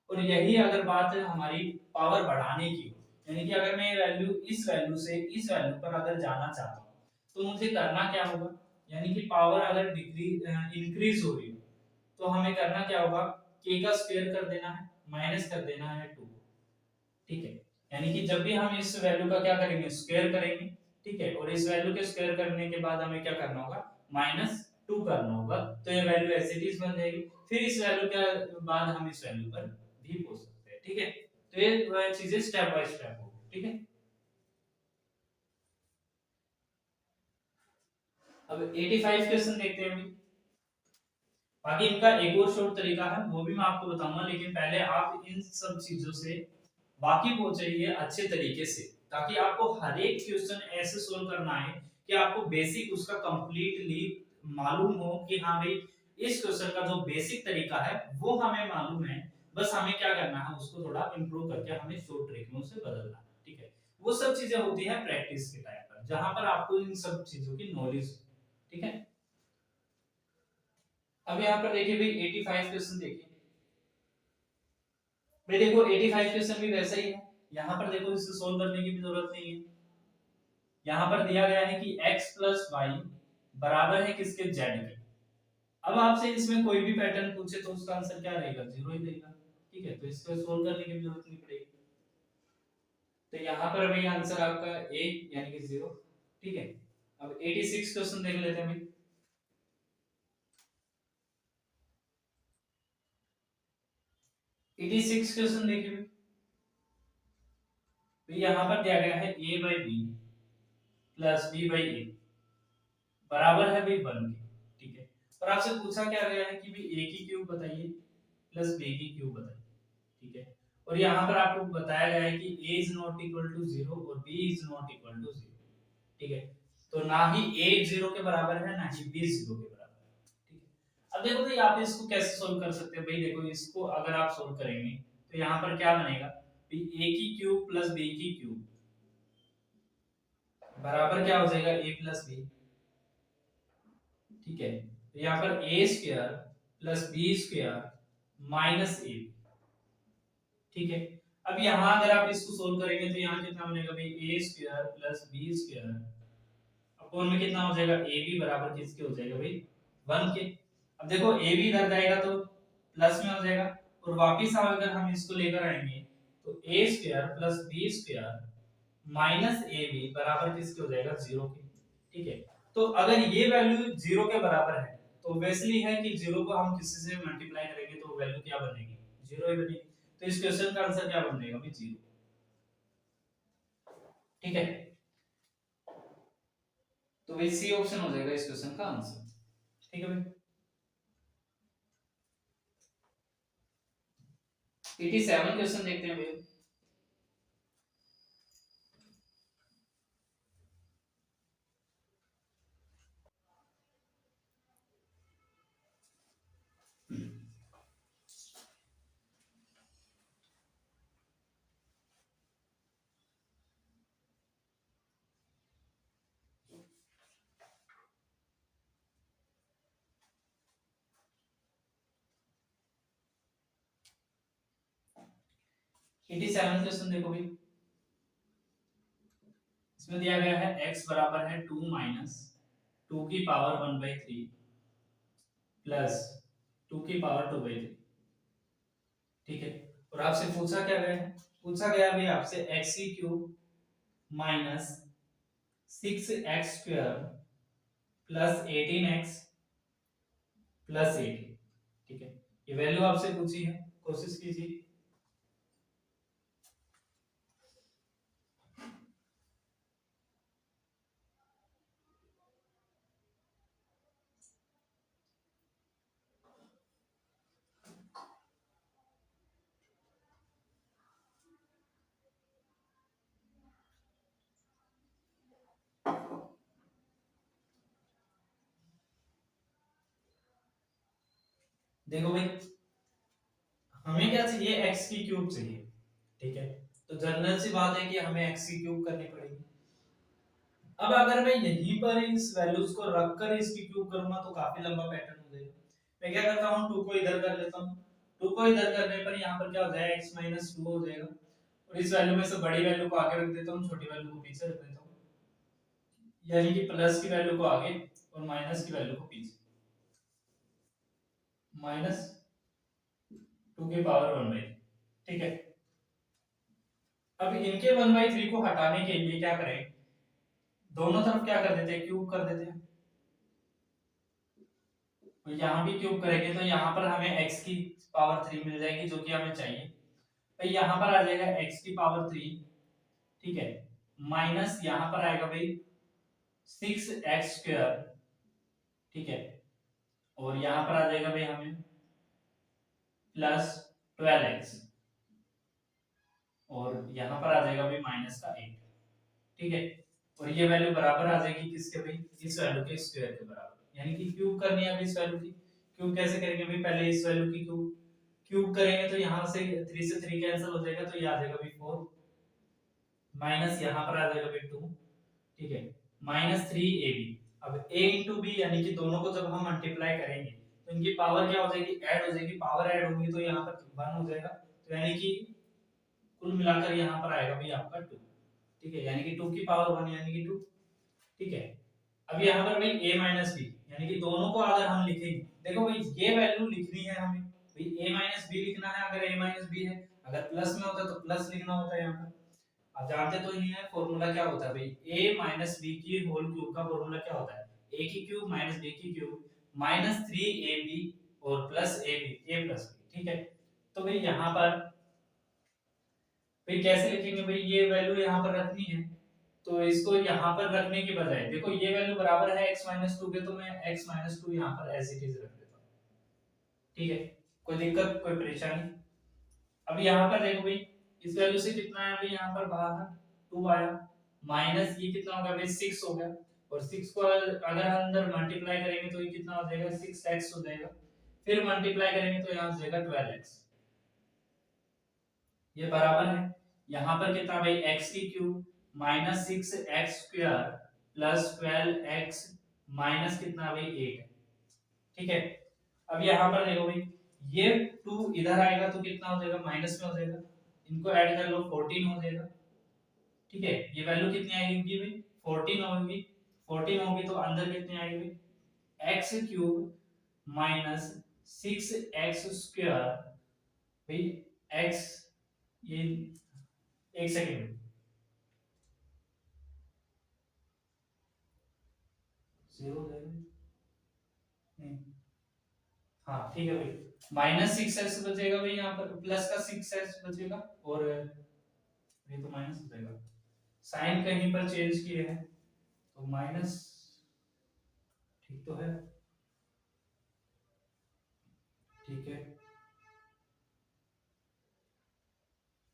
और यही अगर बात है हमारी पावर बढ़ाने की हो, यानी कि अगर मैं वैल्यू इस वैल्यू से इस वैल्यू पर अगर जाना चाहता हूँ तो मुझे करना क्या होगा, यानी कि पावर अगर डिक्रीज इंक्रीज हो रही हो तो हमें करना क्या होगा, k का स्क्वायर कर देना है माइनस कर देना है 2। ठीक है, यानी कि जब भी हम इस वैल्यू का क्या करेंगे स्क्वायर करेंगे, ठीक है, और इस वैल्यू के स्क्वायर करने के बाद हमें क्या करना होगा माइनस 2 करना होगा, तो ये वैल्यू ऐसे ही बन जाएगी। फिर इस वैल्यू के बाद हम इस वैल्यू पर भी पहुंच सकते हैं। ठीक है, तो ये चीजें स्टेप बाय स्टेप होगी। ठीक है, अब 85 क्वेश्चन देखते हैं अभी। बाकी इनका एक और शॉर्ट तरीका है वो भी मैं आपको बताऊंगा, लेकिन पहले आप इन सब चीजों से वाकिफ हो जाइए अच्छे तरीके से, ताकि आपको हर एक क्वेश्चन ऐसे सोल्व करना है कि आपको बेसिक उसका कंप्लीटली मालूम हो कि हाँ भाई इस क्वेश्चन का जो बेसिक तरीका है वो हमें मालूम है, बस हमें क्या करना है उसको थोड़ा इंप्रूव करके हमें शॉर्ट ट्रिक में उसे बदलना है। ठीक है, वो सब चीजें होती है प्रैक्टिस के टाइम पर जहां पर आपको इन सब चीजों की नॉलेज हो। ठीक है, अब यहाँ पर देखिए भाई 85 क्वेश्चन देखिए भाई, देखो 85 क्वेश्चन भी वैसा ही है, यहाँ पर देखो इसे सोल्व करने की भी जरूरत नहीं है। यहाँ पर दिया गया है कि x प्लस वाई बराबर है किसके z के। अब आपसे इसमें कोई भी पैटर्न पूछे तो उसका आंसर क्या रहेगा, जीरो ही देगा। ठीक है, तो इसको सोल्व करने की भी जरूरत नहीं पड़ेगी, तो यहाँ पर भाई आंसर आपका a यानी कि जीरो। ठीक है, अब 86 क्वेश्चन देख लेते हैं भाई। 86 क्वेश्चन देखिए भाई, तो यहाँ पर दिया गया है a by B plus B by A बराबर है भाई 1 के। ठीक है, और आपसे पूछा क्या गया है कि भाई a की क्यूब बताइए प्लस बी की क्यूब बताइए, ठीक है। और यहाँ पर आपको बताया गया है कि a is not equal to 0 और b is not equal to 0, ठीक है। तो ना ही a 0 के बराबर है, ना ही b 0 के बराबर है, ठीक है। अब देखो भाई आप इसको कैसे सोल्व कर सकते हैं, भाई देखो इसको अगर आप सोल्व करेंगे तो यहाँ पर क्या बनेगा, भाई a की क्यूब प्लस b की क्यूब बराबर क्या हो जाएगा, a प्लस b, ठीक है। तो यहाँ पर a square plus b square minus a, ठीक है। अब यहाँ अगर आप इसको सोल्व करेंगे तो यहाँ कितना बनेगा भाई, a square plus b square upon में कितना हो जाएगा, ए बी बराबर किसके हो जाएगा भाई, 1 के। अब देखो ए बी इधर जाएगा तो प्लस में हो जाएगा, और वापिस अगर हम इसको लेकर आएंगे तो A square plus B square minus A B बराबर किसके हो जाएगा, 0 के, ठीक है। तो अगर ये वैल्यू 0 के बराबर है तो ऑब्वियसली है कि 0 को हम किसी से मल्टीप्लाई करेंगे तो वैल्यू क्या बनेगी, 0 ही बनेगी। तो इस क्वेश्चन का आंसर क्या बनेगा भाई, 0, ठीक है। तो भाई सी ऑप्शन हो जाएगा इस क्वेश्चन का आंसर, ठीक है भाई। 87 क्वेश्चन देखते हैं भैया। एटी सेवन क्वेश्चन देखो भाई, इसमें दिया गया है x बराबर है 2 माइनस 2 की पावर 1/3 प्लस 2 की पावर 2/3, ठीक है। और आपसे पूछा क्या गया है, पूछा गया भी आपसे x की cube minus 6x square plus 18x plus 80, ठीक है। ये वैल्यू आपसे पूछी है, कोशिश कीजिए। देखो भाई हमें क्या चाहिए, x की क्यूब चाहिए, ठीक है। तो जनरल सी बात है कि हमें x की क्यूब करनी पड़ेगी। अब अगर मैं यहीं पर इस वैल्यूज को रखकर इसकी क्यूब करूंगा तो काफी लंबा पैटर्न हो जाएगा। मैं क्या करता हूँ, 2 को इधर कर लेता हूँ, 2 को इधर करने पर यहाँ पर क्या हो जाएगा, x माइनस 2 हो जाएगा। और इस वैल्यू में से बड़ी वैल्यू को आगे रख देता हूँ, छोटी वैल्यू को पीछे रख देता हूँ, यानी कि प्लस की वैल्यू को आगे और माइनस की वैल्यू को पीछे, माइनस 2 की पावर 1/3, ठीक है। अब इनके 1/3 को हटाने के लिए क्या करें, दोनों तरफ क्या कर देते हैं, क्यूब कर देते हैं। तो यहाँ भी क्यूब करेंगे तो यहाँ पर हमें x की पावर 3 मिल जाएगी जो कि हमें चाहिए। तो यहाँ पर आ जाएगा x की पावर 3, ठीक है, माइनस यहाँ पर आएगा भाई 6x स्क्वायर, ठीक है। और यहाँ पर आ जाएगा भाई हमें प्लस 12x, और यहाँ पर आ जाएगा भाई माइनस का 8, ठीक है। और ये वैल्यू बराबर आ जाएगी किसके भाई, इस वैल्यू के स्क्वायर के बराबर, यानी कि क्यूब करनी है अभी इस वैल्यू की। क्यूब कैसे करेंगे भाई, पहले इस वैल्यू की क्यूब क्यूब करेंगे तो यहाँ से 3 से 3 कैंसिल हो जाएगा, तो ये आ जाएगा भाई 4, माइनस यहाँ पर आ जाएगा भाई 2, ठीक है, माइनस 3ab। अब a इंटू बी यानी कि दोनों को जब हम मल्टीप्लाई करेंगे तो इनकी पावर क्या हो जाएगी, ऐड हो जाएगी, पावर ऐड होगी तो यहाँ पर 1 हो जाएगा, तो यानी कि कुल मिलाकर यहाँ पर आएगा भाई आपका 2, ठीक है, यानी कि 2 की पावर 1 यानी कि 2, ठीक है। अब यहाँ पर भाई a माइनस बी यानी कि दोनों को अगर हम लिखेंगे, देखो भाई ये वैल्यू लिखनी है हमें, भाई a माइनस बी लिखना है, अगर a माइनस बी है, अगर प्लस में होता तो प्लस लिखना होता है यहाँ पर। आप जानते तो ही है फॉर्मूला क्या होता है भाई, a माइनस बी की होल क्यूब का फॉर्मूला क्या होता है, a की क्यूब माइनस b की क्यूब माइनस 3ab और plus ab a plus b, ठीक है। तो भाई यहाँ पर भाई कैसे लिखेंगे, भाई ये वैल्यू यहाँ पर रखनी है, तो इसको यहाँ पर रखने के बजाय देखो ये वैल्यू बराबर है x 2 के, तो मैं x 2 यहाँ पर एज इट इज रख देता हूँ, ठीक है। कोई दिक्कत, कोई परेशानी? अब यहाँ पर देखो भाई, इस वैल्यू से कितना आया भाई, यहाँ पर बाहर 2 आया, माइनस ये कितना होगा भाई 6 हो गया, और 6 को अगर हम अंदर मल्टीप्लाई करेंगे तो ये कितना हो जाएगा 6x हो जाएगा, फिर मल्टीप्लाई करेंगे तो यहाँ हो जाएगा 12x, ये बराबर है, यहाँ पर कितना भाई x की cube minus 6x square plus 12x minus कितना भाई 8, ठीक है। अब यहाँ पर देखो भाई, ये 2 इधर आएगा तो कितना हो जाएगा माइनस में हो जाएगा, इनको ऐड कर लो 14 हो जाएगा, ठीक है। ये वैल्यू कितनी आएगी भाई 14 होगी, 14 होगी तो अंदर कितनी आएगी x cube minus 6x square भाई x, ये एक सेकेंड, जीरो हो जाएगा नहीं, हाँ ठीक है भाई, माइनस 6x बचेगा भाई, यहाँ पर प्लस का 6x बचेगा, और ये तो माइनस हो जाएगा, साइन कहीं पर चेंज किए हैं तो माइनस, ठीक तो है, ठीक है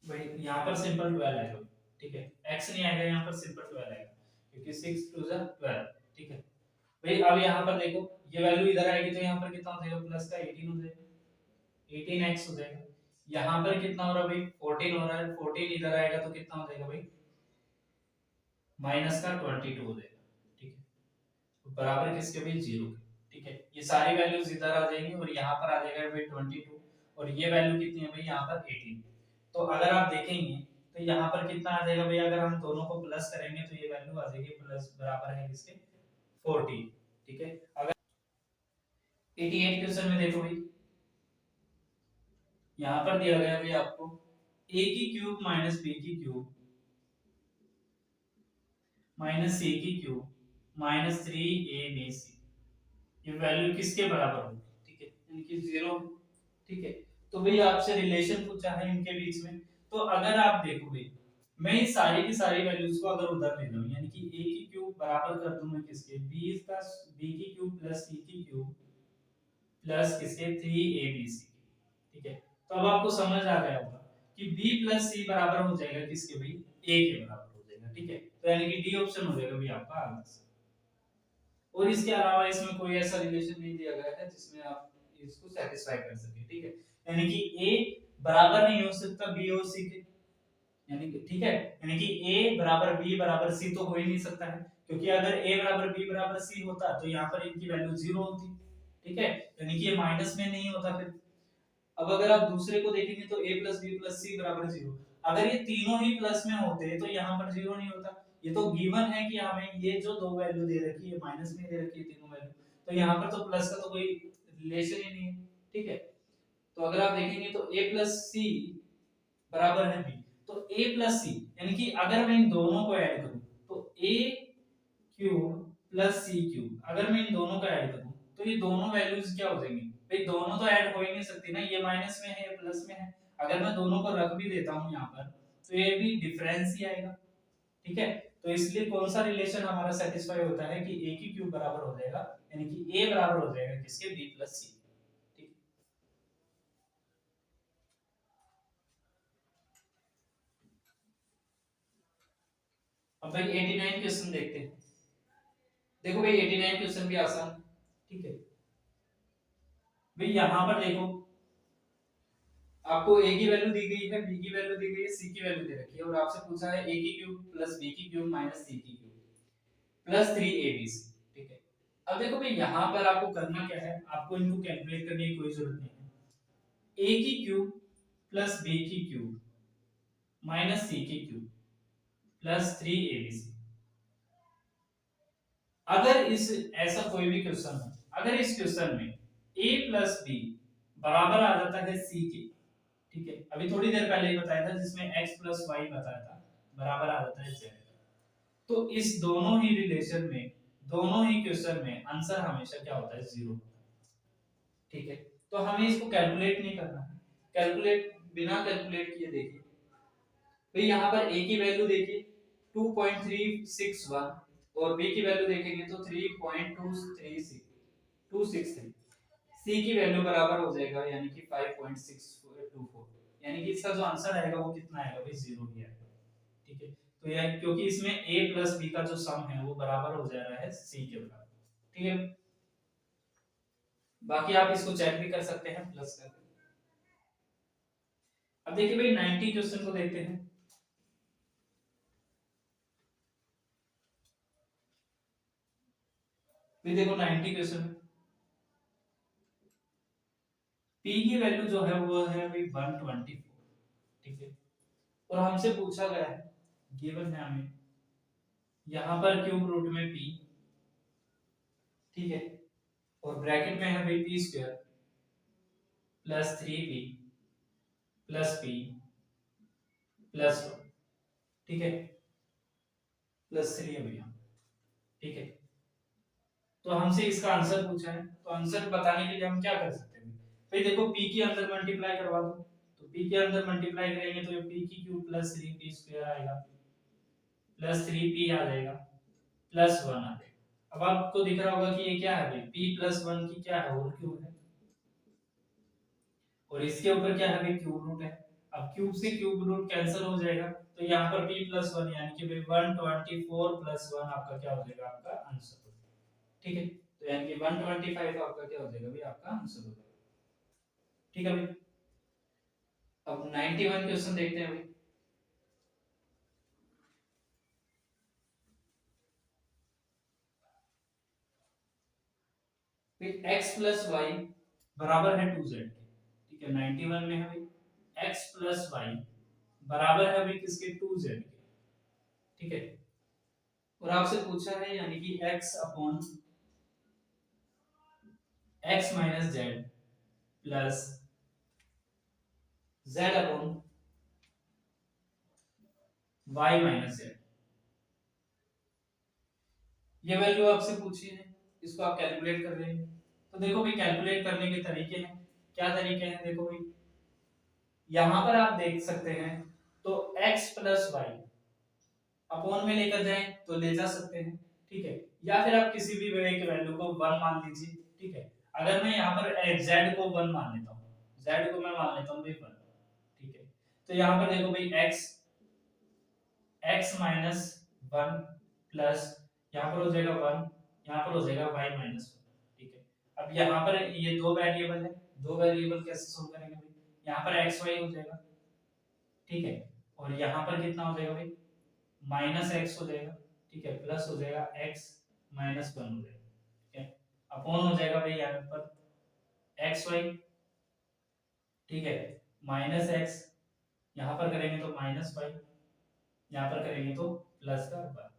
भाई, यहाँ पर सिंपल 12 आएगा, ठीक है, x नहीं आएगा यहाँ पर, सिंपल 12 आएगा, क्योंकि 6 2 जा 12, ठीक है भाई। अब यहाँ पर देखो, ये वैल्यू इधर आएगी तो यहाँ पर कितना हो जाएगा, प्लस का 18 हो जाएगा, 18x हो जाएगा, यहाँ पर कितना हो रहा है भाई 14 हो रहा है, 14 इधर आएगा तो कितना हो जाएगा भाई माइनस का 22 हो जाएगा, ठीक है, तो बराबर किसके भाई 0 के, ठीक है। ये सारी वैल्यूज इधर आ जाएंगी और यहाँ पर आ जाएगा भाई 22, और ये वैल्यू कितनी है भाई यहाँ पर 18, तो अगर आप देखेंगे तो यहाँ पर कितना आ जाएगा भाई, अगर हम दोनों को प्लस करेंगे तो ये वैल्यू आ जाएगी प्लस बराबर है किसके 14, ठीक है। अगर 88 क्वेश्चन में देखो भाई, यहाँ पर दिया गया भाई आपको a की क्यूब माइनस b की क्यूब माइनस c की क्यूब माइनस 3abc, ये वैल्यू किसके बराबर होगी, ठीक है, इनकी 0, ठीक है। तो भाई आपसे रिलेशन पूछा है इनके बीच में, तो अगर आप देखो भाई, मैं इस सारी की सारी वैल्यूज को अगर उधर ले लूं, यानी कि a की क्यूब बराबर कर दूं मैं किसके b की क्यूब प्लस c की क्यूब प्लस किसके 3abc, ठीक है। तो अब आपको समझ आ गया होगा कि b प्लस c बराबर हो जाएगा किसके भाई a के बराबर हो जाएगा, ठीक है, तो यानी कि डी ऑप्शन हो जाएगा भाई आपका आंसर, और इसके अलावा इसमें कोई ऐसा रिलेशन नहीं दिया गया है जिसमें आप इसको सेटिस्फाई कर सके, ठीक है, यानी कि a बराबर नहीं हो सकता b और c के, यानी कि ठीक है, यानी कि a बराबर b बराबर c तो हो ही नहीं सकता है, क्योंकि अगर a बराबर b बराबर c होता तो यहाँ पर इनकी वैल्यू 0 होती, ठीक है, यानी कि ये माइनस में नहीं होता फिर। अब अगर आप दूसरे को देखेंगे तो a प्लस बी प्लस सी बराबर 0, अगर ये तीनों ही प्लस में होते तो यहाँ पर 0 नहीं होता, ये तो गिवन है कि हमें ये जो दो वैल्यू दे रखी है माइनस में दे रखी है तीनों वैल्यू, तो यहाँ पर तो प्लस का तो कोई रिलेशन ही नहीं है, ठीक है। तो अगर आप देखेंगे तो a प्लस सी बराबर है b, तो a प्लस सी यानी कि अगर मैं इन दोनों को ऐड करूं तो a cube plus c cube, अगर मैं इन दोनों का ऐड करूं तो ये दोनों वैल्यूज क्या हो जाएंगी भाई, दोनों तो ऐड हो ही नहीं सकती ना, ये माइनस में है ये प्लस में है, अगर मैं दोनों को रख भी देता हूं यहाँ पर तो ये भी डिफरेंस ही आएगा, ठीक है। तो इसलिए कौन सा रिलेशन हमारा सेटिस्फाई होता है कि a की क्यूब बराबर हो जाएगा, यानी कि a बराबर हो जाएगा किसके b प्लस सी, ठीक। अब भाई 89 क्वेश्चन देखते हैं, देखो भाई 89 क्वेश्चन भी आसान, ठीक है भाई। यहाँ पर देखो आपको a की वैल्यू दी गई है, b की वैल्यू दी गई है, c की वैल्यू दे रखी है, और आपसे पूछा है a की क्यूब प्लस b की क्यूब माइनस c की क्यूब प्लस 3abc, ठीक है। अब देखो भाई यहाँ पर आपको करना क्या है, आपको इनको कैलकुलेट करने की कोई जरूरत नहीं है, a की क्यूब प्लस b की क्यूब माइनस c की क्यूब प्लस 3abc, अगर इस ऐसा कोई भी क्वेश्चन हो, अगर इस क्वेश्चन में a प्लस b बराबर आ जाता है c के, ठीक है, अभी थोड़ी देर पहले ही बताया था जिसमें x प्लस वाई बताया था बराबर आ जाता है z, तो इस दोनों ही रिलेशन में, दोनों ही क्वेश्चन में आंसर हमेशा क्या होता है 0, ठीक है। तो हमें इसको कैलकुलेट नहीं करना है, कैलकुलेट बिना कैलकुलेट किए देखिए, तो यहाँ पर a की वैल्यू देखिए 2.361 और b की वैल्यू देखेंगे तो 3.263, सी की वैल्यू बराबर हो जाएगा यानी कि 5.624, यानी कि इसका जो आंसर आएगा वो कितना आएगा भाई, 0 ही आएगा। ठीक है, तो यह क्योंकि इसमें a प्लस b का जो सम है वो बराबर हो जा रहा है c के बराबर। ठीक है, बाकी आप इसको चेक भी कर सकते हैं प्लस करके। अब देखिए भाई 90 क्वेश्चन को देखते हैं। फिर देखो 90 क्वेश्चन में p की वैल्यू जो है वो है भाई 124। ठीक है, और हमसे पूछा गया है, गिवन है हमें यहाँ पर क्यूब रूट में p। ठीक है, और ब्रैकेट में है भाई p square plus 3p plus p plus 1। ठीक है, प्लस 3 है भैया। ठीक है, तो हमसे इसका आंसर पूछा है, तो आंसर बताने के लिए हम क्या कर सकते हैं भाई, देखो p के अंदर मल्टीप्लाई करवा दो, तो p के अंदर मल्टीप्लाई करेंगे तो ये p की क्यूब प्लस 3p स्क्वायर आएगा, प्लस 3p आ जाएगा, प्लस 1 आ जाएगा। अब आपको दिख रहा होगा कि ये क्या है भाई, p प्लस 1 की क्या है, होल क्यूब है, और इसके ऊपर क्या है भाई, क्यूब रूट है। अब क्यूब से क्यूब रूट कैंसिल हो जाएगा, तो यहाँ पर p प्लस 1 यानी कि भाई 124 प्लस 1 आपका क्या हो जाएगा, आपका आंसर हो जाएगा। ठीक है, तो यानी कि 125 आपका क्या हो जाएगा भाई, आपका आंसर हो जाएगा। ठीक है भाई, अब 91 क्वेश्चन देखते हैं भाई। फिर x प्लस वाई बराबर है 2z के। ठीक है, 91 में है भाई x प्लस वाई बराबर है भाई किसके, 2z के। ठीक है, और आपसे पूछा है यानी कि x upon x minus Z plus z upon y minus Z, ये वैल्यू आपसे पूछी है, इसको आप कैलकुलेट कर रहे हैं। तो देखो भाई कैलकुलेट करने के तरीके हैं, क्या तरीके हैं देखो भाई, यहां पर आप देख सकते हैं, तो x प्लस वाई अपॉन में लेकर जाएं तो ले जा सकते हैं। ठीक है, या फिर आप किसी भी एक वैल्यू को 1 मान लीजिए। ठीक है, अगर मैं यहाँ पर z को 1 मान लेता हूँ, z को मैं मान लेता हूँ भाई 1। ठीक है, तो यहाँ पर देखो भाई x माइनस 1 प्लस यहाँ पर हो जाएगा 1, यहाँ पर हो जाएगा y माइनस 1। ठीक है, अब यहाँ पर ये दो वेरिएबल है, दो वेरिएबल कैसे सोल्व करेंगे भाई, यहाँ पर x y हो जाएगा। ठीक है, और यहाँ पर कितना हो जाएगा भाई, माइनस एक्स हो जाएगा। ठीक है, प्लस हो जाएगा एक्स माइनस 1 हो जाएगा। ठीक है, अपॉन हो जाएगा भाई यहाँ पर एक्स वाई। ठीक है, माइनस एक्स यहाँ पर करेंगे तो माइनस वाई, यहाँ पर करेंगे तो प्लस का 1।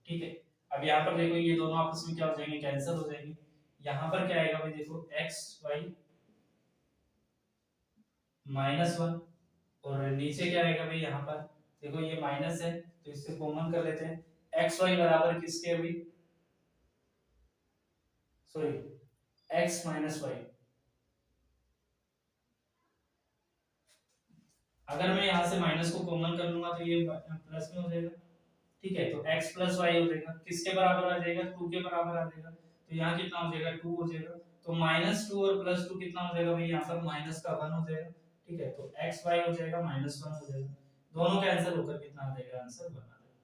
ठीक है, अब यहाँ पर देखो ये दोनों आपस में क्या हो जाएंगे, कैंसिल हो जाएंगे। यहाँ पर क्या आएगा भाई, देखो एक्स वाई माइनस 1, और नीचे क्या आएगा भाई, यहाँ पर देखो ये माइनस है तो इससे कॉमन कर लेते हैं, एक्स वाई बराबर किसके अभी, सॉरी एक्स माइनस वाई। अगर मैं यहाँ से माइनस को कॉमन कर लूंगा तो ये प्लस में हो जाएगा। ठीक है, तो x प्लस वाई हो जाएगा, किसके बराबर आ जाएगा, 2 के बराबर आ जाएगा, तो यहाँ कितना हो जाएगा, 2 हो जाएगा। तो माइनस 2 और प्लस 2 कितना हो जाएगा भाई, यहाँ पर माइनस का 1 हो जाएगा। ठीक है, तो x y हो जाएगा माइनस 1 हो जाएगा, दोनों कैंसिल होकर कितना आ जाएगा, आंसर 1 आ जाएगा।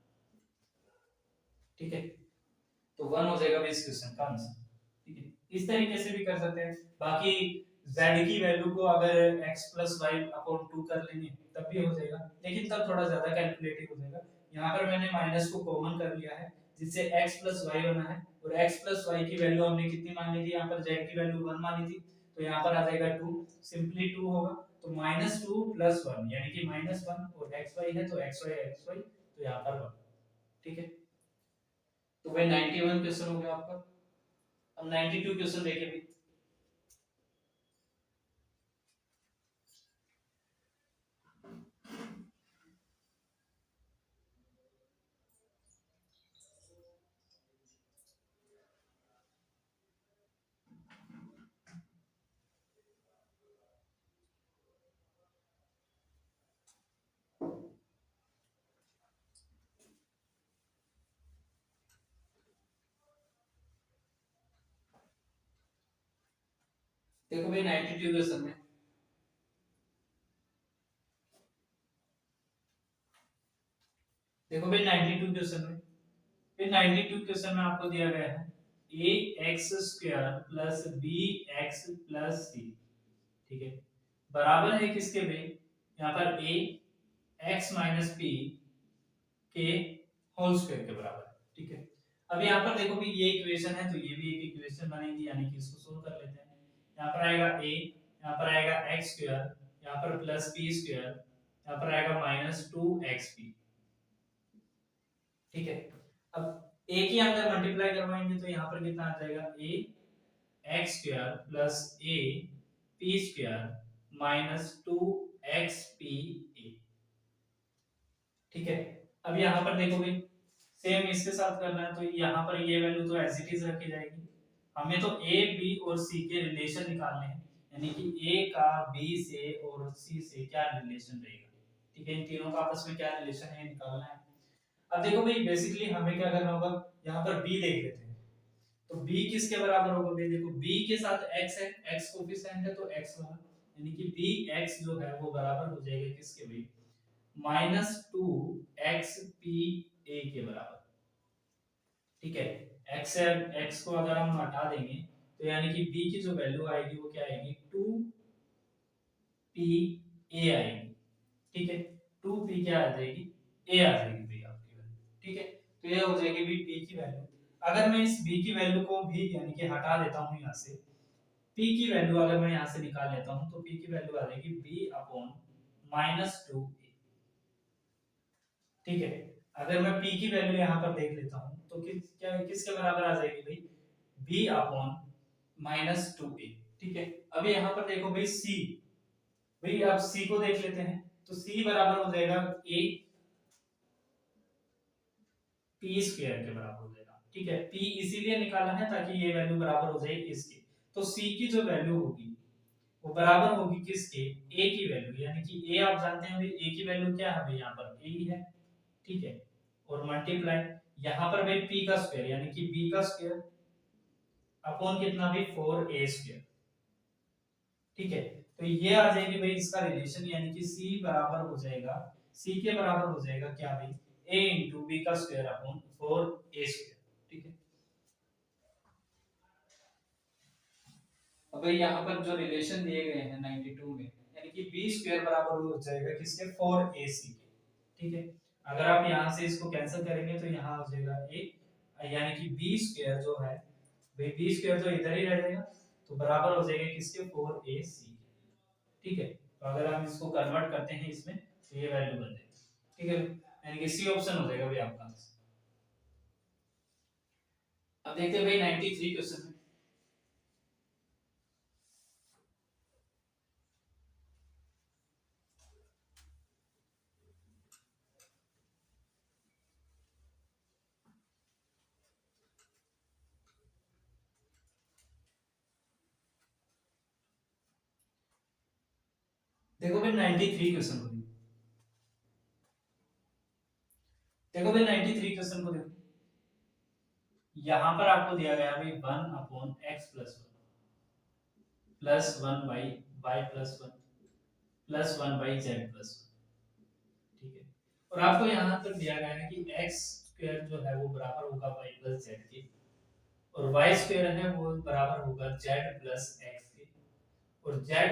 ठीक है, तो 1 हो जाएगा भाई इस क्वेश्चन का आंसर। ठीक है, इस तरीके से भी कर सकते हैं। बाकी z की वैल्यू को अगर x प्लस वाई अपॉन 2 कर लेंगे तब भी हो जाएगा, लेकिन तब थोड़ा ज्यादा कैलकुलेटिव हो जाएगा। यहाँ पर मैंने माइनस को कॉमन कर लिया है जिससे x प्लस वाई बना है, और x प्लस वाई की वैल्यू हमने कितनी मानी थी, यहाँ पर z की वैल्यू 1 मानी थी, तो यहाँ पर आ जाएगा 2, सिंपली 2 होगा, तो माइनस 2 प्लस 1 यानी कि माइनस 1, और x y है तो x y तो यहाँ पर 1। ठीक है, तो भाई 91 क्वेश्चन हो गया आपका। अब 92 क्वेश्चन देखिए भी। देखो भाई 92 क्वेश्चन में, देखो भाई 92 क्वेश्चन में, फिर 92 क्वेश्चन में आपको दिया गया है A X square plus B X plus C, ठीक है, बराबर है किसके भाई, यहाँ पर ए एक्स माइनस पी के होल स्क्वायर के बराबर है, ठीक है। अब यहाँ पर देखो भी ये इक्वेशन है तो ये भी एक इक्वेशन बनेगी, यानी कि इसको सोल्व कर लेते हैं। यहाँ पर आएगा a, यहाँ पर आएगा एक्स स्क्वायर, यहाँ पर प्लस पी स्क्वायर, यहाँ पर आएगा माइनस 2xp, ठीक है। अब a के अंदर मल्टीप्लाई करवाएंगे तो यहाँ पर कितना आ जाएगा, a x square plus a P square minus 2xp a, ठीक है। अब यहाँ पर देखो भाई सेम इसके साथ करना है तो यहाँ पर ये वैल्यू तो एज इट इज रखी जाएगी, हमें तो ए बी और सी के रिलेशन निकालने हैं, यानी कि ए का बी से और सी से क्या रिलेशन रहेगा, ठीक है, इन तीनों का आपस में क्या रिलेशन है निकालना है। अब देखो भाई बेसिकली हमें क्या करना होगा, यहाँ पर बी देख लेते हैं, तो बी किसके बराबर होगा भाई, देखो बी के साथ x है, x कोफिशिएंट है तो x होगा, यानी कि बी x जो है वो बराबर हो जाएगा किसके भाई, माइनस 2xp a के बराबर, ठीक है। x से x को अगर हम हटा देंगे तो यानी कि b की जो वैल्यू आएगी वो क्या आएगी, 2p a आएगी, ठीक है, 2p क्या आ जाएगी, a आ जाएगी भाई आपकी वैल्यू, ठीक है। तो ये हो जाएगी भी p की वैल्यू। अगर मैं इस b की वैल्यू को भी यानी कि हटा देता हूं यहाँ से, p की वैल्यू अगर मैं यहाँ से निकाल लेता हूं तो p की वैल्यू आ जाएगी b अपॉन माइनस 2a, ठीक है। अगर मैं p की वैल्यू यहाँ पर देख लेता हूँ तो क्या किसके बराबर आ जाएगी भाई, b अपॉन माइनस 2a, ठीक है। अब यहाँ पर देखो भाई c, भाई आप c को देख लेते हैं तो c बराबर हो जाएगा a p स्क्वायर के बराबर हो जाएगा, ठीक है। p इसीलिए निकाला है ताकि ये वैल्यू बराबर हो जाए इसके, तो c की जो वैल्यू होगी वो बराबर होगी किसके, a की वैल्यू, यानी कि a आप जानते हैं भाई a की वैल्यू क्या है भाई, यहाँ पर a ही है, ठीक है, और मल्टीप्लाई यहाँ पर भाई p का स्क्वायर यानी कि b का स्क्वायर अपॉन कितना भी 4a स्क्वायर, ठीक है। तो ये आ जाएगी भाई इसका रिलेशन, यानी कि c बराबर हो जाएगा, c के बराबर हो जाएगा क्या भाई, a इंटू बी का स्क्वायर अपॉन 4a स्क्वायर, ठीक है। अब भाई यहाँ पर जो रिलेशन दिए गए हैं 92 में, यानी कि b स्क्वायर बराबर हो जाएगा किसके, 4ac के, ठीक है। अगर आप यहाँ से इसको कैंसिल करेंगे तो यहाँ हो जाएगा a, यानी कि b स्क्वायर जो है भाई, b स्क्वायर तो इधर ही रह जाएगा तो बराबर हो जाएगा किसके, 4ac, ठीक है। तो अगर हम इसको कन्वर्ट करते हैं इसमें तो ये वैल्यू बन जाएगी, ठीक है, यानी कि सी ऑप्शन हो जाएगा भाई आपका आंसर। अब देखते हैं भाई 93 क्वेश्चन में, देखो भाई 93 क्वेश्चन को देखो भाई 93 क्वेश्चन को देखो, यहाँ पर आपको दिया गया भाई 1 upon x plus one by y plus one by z plus, ठीक है। और आपको यहाँ तक दिया गया है कि एक्स स्क्वायर जो है वो बराबर होगा वाई प्लस जेड के, और वाई स्क्वायर है वो बराबर होगा जेड प्लस एक्स के, और जेड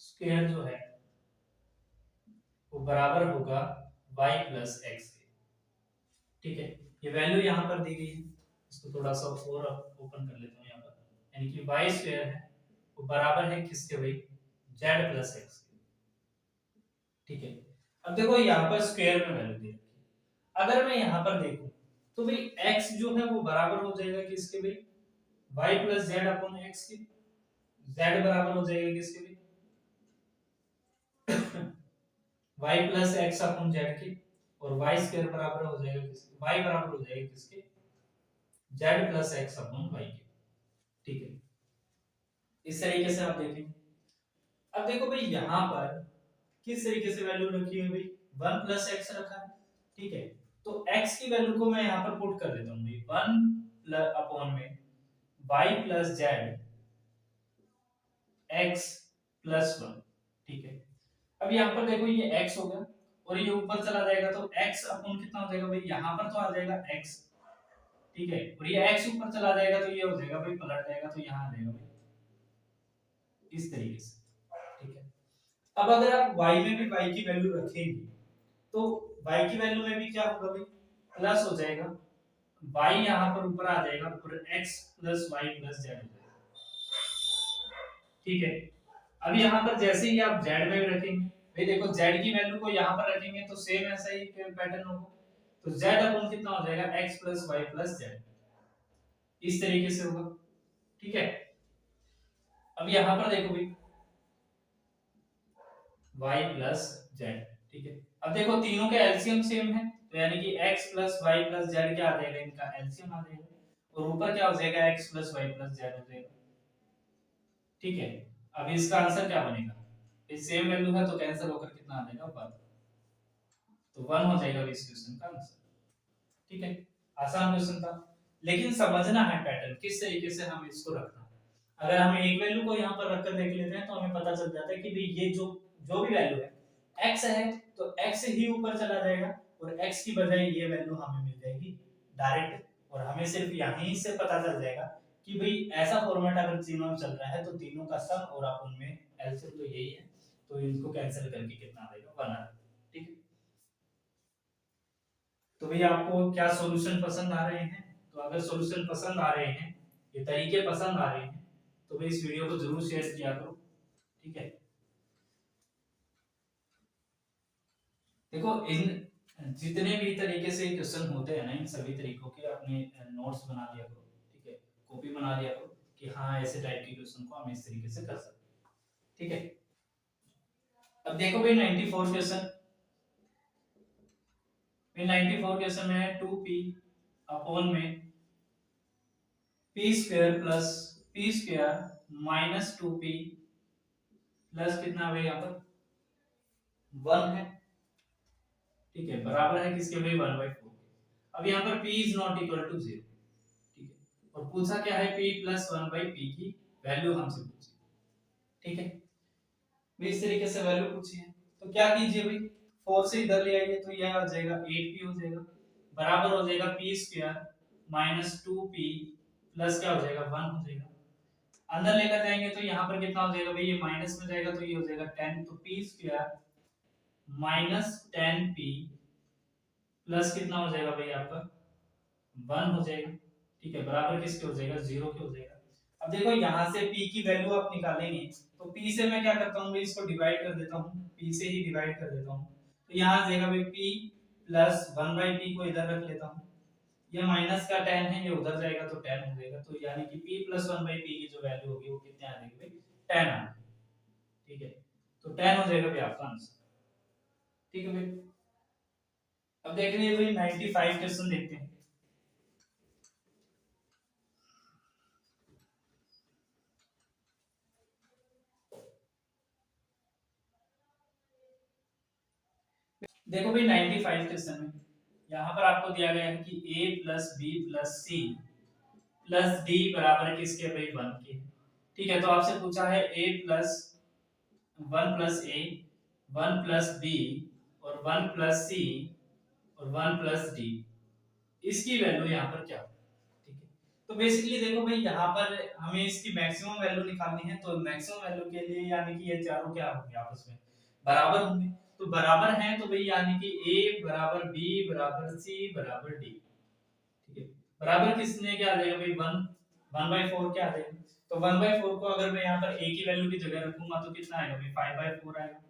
स्क्वायर जो है वो बराबर होगा y प्लस एक्स के, ठीक है। ये वैल्यू यहाँ पर दी गई है, इसको थोड़ा सा और ओपन कर लेता हूँ यहाँ पर, यानी कि y स्क्वायर है वो बराबर है किसके भाई, z प्लस एक्स के, ठीक है। अब देखो यहाँ पर स्क्वायर में वैल्यू दी रखी है, अगर मैं यहाँ पर देखूं तो भाई x जो है वो बराबर हो जाएगा किसके भाई, y plus Z upon x के, z बराबर हो जाएगा किसके भाई y plus x upon Z के, और y स्क्वायर बराबर हो जाएगा किसके, y बराबर हो जाएगा किसके, z plus x upon y के, ठीक है। इस तरीके से आप देखें। अब देखो भाई यहाँ पर किस तरीके से वैल्यू रखी है भाई, 1 प्लस एक्स रखा है, ठीक है। तो x की वैल्यू को मैं यहाँ पर पुट कर देता हूँ भाई 1 अपॉन में y plus Z x plus 1। ठीक है, अब यहाँ पर देखो ये x हो गया और ये ऊपर चला जाएगा तो x अपॉन कितना हो जाएगा भाई, यहाँ पर तो आ जाएगा x। ठीक है, और ये x ऊपर चला जाएगा तो ये हो जाएगा भाई, पलट जाएगा तो यहाँ आ जाएगा भाई, इस तरीके से। ठीक है, अब अगर आप y में भी y की वैल्यू रखेंगे तो y की वैल्यू में भी क्या होगा भाई, प्लस हो जाएगा, y यहाँ पर ऊपर आ जाएगा और x plus y plus z हो जाएगा। ठीक है, अब यहाँ पर जैसे ही आप z में भी रखेंगे भाई, देखो z की वैल्यू को यहाँ पर रखेंगे तो सेम ऐसा ही पैटर्न होगा, तो z अपॉन कितना हो जाएगा, x plus y plus z, इस तरीके से होगा। ठीक है, अब यहाँ पर देखो भाई y प्लस z। ठीक है, अब देखो तीनों के एलसीएम सेम है तो यानी कि x plus y plus z क्या आ जाएगा, इनका एलसीएम आ जाएगा, और ऊपर क्या हो जाएगा, x plus y plus z हो जाएगा। ठीक है, अब इसका आंसर क्या बनेगा, ये सेम वैल्यू है तो कैंसिल होकर कितना आ जाएगा, 1, तो 1 हो जाएगा इस क्वेश्चन का आंसर। ठीक है, आसान क्वेश्चन था, लेकिन समझना है पैटर्न किस तरीके से हम इसको रखना है। अगर हम एक वैल्यू को यहाँ पर रखकर देख लेते हैं तो हमें पता चल जाता है कि भाई ये जो जो भी वैल्यू है x है तो x ही ऊपर चला जाएगा और x की बजाय ये वैल्यू हमें मिल जाएगी डायरेक्ट, और हमें सिर्फ यहीं से पता चल जाएगा कि भाई ऐसा फॉर्मेट अगर तीनों में चल रहा है तो तीनों का सम और आप उनमें एलसीएम तो यही है, तो इनको कैंसिल करके कितना आ जाएगा, 1 आ जाएगा। ठीक है, तो भैया आपको क्या सॉल्यूशन पसंद आ रहे हैं, तो अगर सॉल्यूशन पसंद आ रहे हैं, ये तरीके पसंद आ रहे हैं, तो भाई इस वीडियो को जरूर शेयर किया करो। ठीक है, देखो इन जितने भी तरीके से क्वेश्चन होते हैं ना, इन सभी तरीकों के अपने नोट्स बना लिया करो। ठीक है, कॉपी बना लिया करो कि हाँ ऐसे टाइप के क्वेश्चन को हम इस तरीके से कर सकते हैं। ठीक है, अब देखो भाई 94 क्वेश्चन, 94 क्वेश्चन में है 2p अपॉन में p square plus p square minus 2p plus कितना भाई यहाँ पर 1 है। ठीक है, बराबर है किसके भाई, 1/4। अब यहाँ पर p is not equal to 0। ठीक है, और पूछा क्या है, p प्लस 1/p की वैल्यू हमसे पूछी। ठीक है, तो इस तरीके से वैल्यू पूछी है तो क्या कीजिए भाई, 4 से इधर ले आइए तो यह आ जाएगा 8p हो जाएगा, बराबर हो जाएगा p square minus 2p plus क्या हो जाएगा 1 हो जाएगा। अंदर लेकर जाएंगे तो यहाँ पर कितना हो जाएगा भाई, ये माइनस में जाएगा तो ये हो जाएगा 10, तो p square minus 10p plus कितना हो जाएगा भाई आपका 1 हो जाएगा। ठीक है, बराबर किसके हो जाएगा, 0 के हो जाएगा। अब देखो यहाँ से p की वैल्यू आप निकालेंगे तो p से मैं क्या करता हूँ भाई, इसको डिवाइड कर देता हूँ, p से ही डिवाइड कर देता हूँ, तो यहाँ आ जाएगा भाई p प्लस 1/p को इधर रख लेता हूँ, ये माइनस का 10 है ये उधर जाएगा तो 10 हो जाएगा, तो यानी कि p प्लस 1/p की जो वैल्यू होगी वो कितने आ जाएगी भाई, 10 आ जाएगी। ठीक है, तो 10 हो जाएगा भाई आपका आंसर। ठीक है भाई, अब देख लीजिए भाई 95 क्वेश्चन देखते हैं। देखो भाई 95 क्वेश्चन में यहाँ पर आपको दिया गया है कि a plus b plus c plus d बराबर किसके भाई 1 के। ठीक है, तो आपसे पूछा है a plus 1 plus a, 1 plus b और 1 प्लस सी और 1 प्लस डी, इसकी वैल्यू यहाँ पर क्या होगी। ठीक है, तो बेसिकली देखो भाई यहाँ पर हमें इसकी मैक्सिमम वैल्यू निकालनी है, तो मैक्सिमम वैल्यू के लिए यानी कि ये चारों क्या होंगे, आपस में बराबर होंगे, तो बराबर हैं तो भाई यानी कि a बराबर b बराबर c बराबर d। ठीक है, बराबर किसने क्या आ जाएगा भाई 1/4 क्या आ जाएगा, तो 1/4 को अगर मैं यहाँ पर a की वैल्यू की जगह रखूंगा तो कितना आएगा भाई 5/4 आएगा।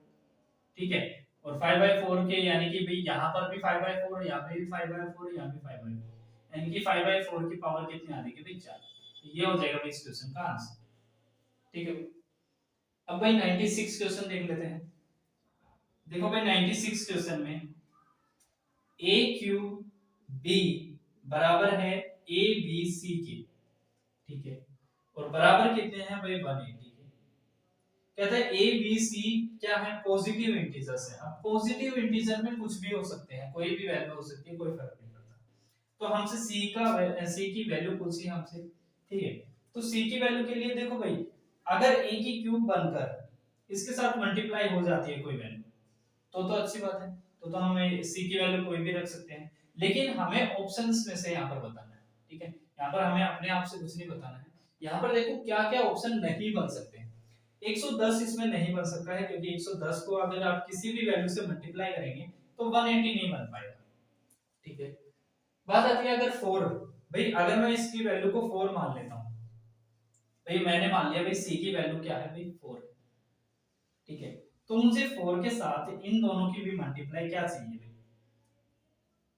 ठीक है, और 5/4 के यानी कि भाई यहाँ पर भी 5/4, यहाँ पे भी 5/4, यहाँ भी 5/4, यानी कि 5/4 की पावर कितनी आ जाएगी भाई 4, ये हो जाएगा भाई इस क्वेश्चन का आंसर। ठीक है, अब भाई 96 क्वेश्चन देख लेते हैं। देखो भाई 96 क्वेश्चन में ए क्यू बी बराबर है ए बी सी के। ठीक है, और बराबर कितने हैं भाई 180 के। कहता है ए बी सी क्या है, पॉजिटिव इंटीजर्स है। अब पॉजिटिव इंटीजर में कुछ भी हो सकते हैं, कोई भी वैल्यू हो सकती है, कोई फर्क नहीं पड़ता। तो हमसे सी की वैल्यू पूछी हमसे। ठीक है, तो सी की वैल्यू के लिए देखो भाई अगर a की क्यूब बनकर इसके साथ मल्टीप्लाई हो जाती है कोई वैल्यू, तो अच्छी बात है, तो हम c की वैल्यू कोई भी रख सकते हैं। लेकिन हमें ऑप्शंस में से यहाँ पर बताना है, ठीक है, यहाँ पर हमें अपने आप से कुछ नहीं बताना है। यहाँ पर देखो क्या क्या ऑप्शन नहीं बन सकते हैं। 110 इसमें नहीं बन सकता है, क्योंकि 110 को अगर आप किसी भी वैल्यू से मल्टीप्लाई करेंगे तो 180 नहीं बन पाएगा, ठीक है। बात आती है अगर 4, भाई अगर मैं इसकी वैल्यू को 4 मान लेता हूँ, भाई मैंने मान लिया भाई c की वैल्यू क्या है, भाई 4, ठीक है, तो मुझे 4 के साथ इन दोनों की भी मल्टीप्लाई क्या चाहिए भाई,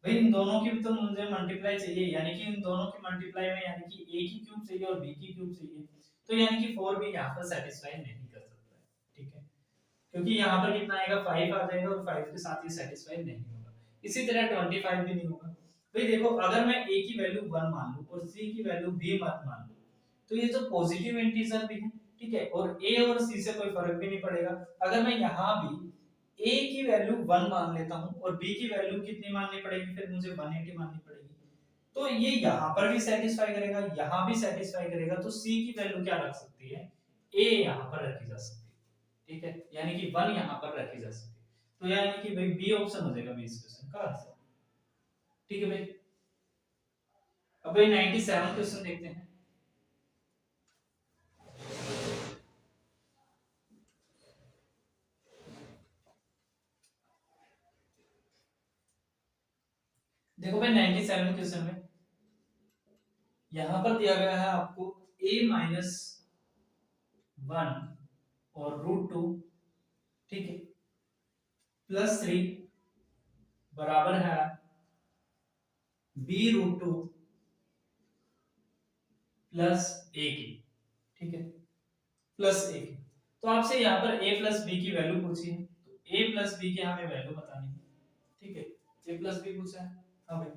भाई इन दोनों की भी तो मुझे मल्टीप्लाई चाहिए, यानी कि इन दोनों की मल्टीप्लाई में यानी कि a की क्यूब चाहिए और b की क्यूब चाहिए, तो यानी कि 4 भी यहाँ पर सेटिस्फाई नहीं कर सकता है, ठीक है, क्योंकि यहाँ पर कितना आएगा 5 आ जाएगा और 5 के साथ ये सेटिस्फाई नहीं होगा। इसी तरह 25 भी नहीं होगा। भाई देखो अगर मैं a की वैल्यू 1 मान लूं और c की वैल्यू b मान लूं, तो ये तो पॉजिटिव इंटीजर भी है, ठीक है, और a और c से कोई फर्क भी नहीं पड़ेगा। अगर मैं यहाँ भी a की वैल्यू 1 मान लेता हूँ और b की वैल्यू कितनी माननी पड़ेगी, फिर मुझे 180 माननी पड़ेगी, तो ये यहाँ पर भी सेटिस्फाई करेगा, यहाँ भी सेटिस्फाई करेगा, तो c की वैल्यू क्या रख सकती है, a यहाँ पर रखी जा सकती है, ठीक है, यानी कि 1 यहाँ पर रखी जा सकती है, तो यानी कि भाई बी ऑप्शन हो जाएगा भाई इस क्वेश्चन का आंसर, ठीक है भाई। अब भाई 97 क्वेश्चन देखते हैं। देखो भाई 97 क्वेश्चन में यहां पर दिया गया है आपको a माइनस 1 और रूट 2, ठीक है, प्लस 3 बराबर है b रूट 2 प्लस a की, ठीक है, प्लस a की। तो आपसे यहाँ पर a प्लस b की वैल्यू पूछी है, तो a प्लस b की हमें वैल्यू बतानी है, ठीक है, a प्लस b पूछा है। हाँ भाई,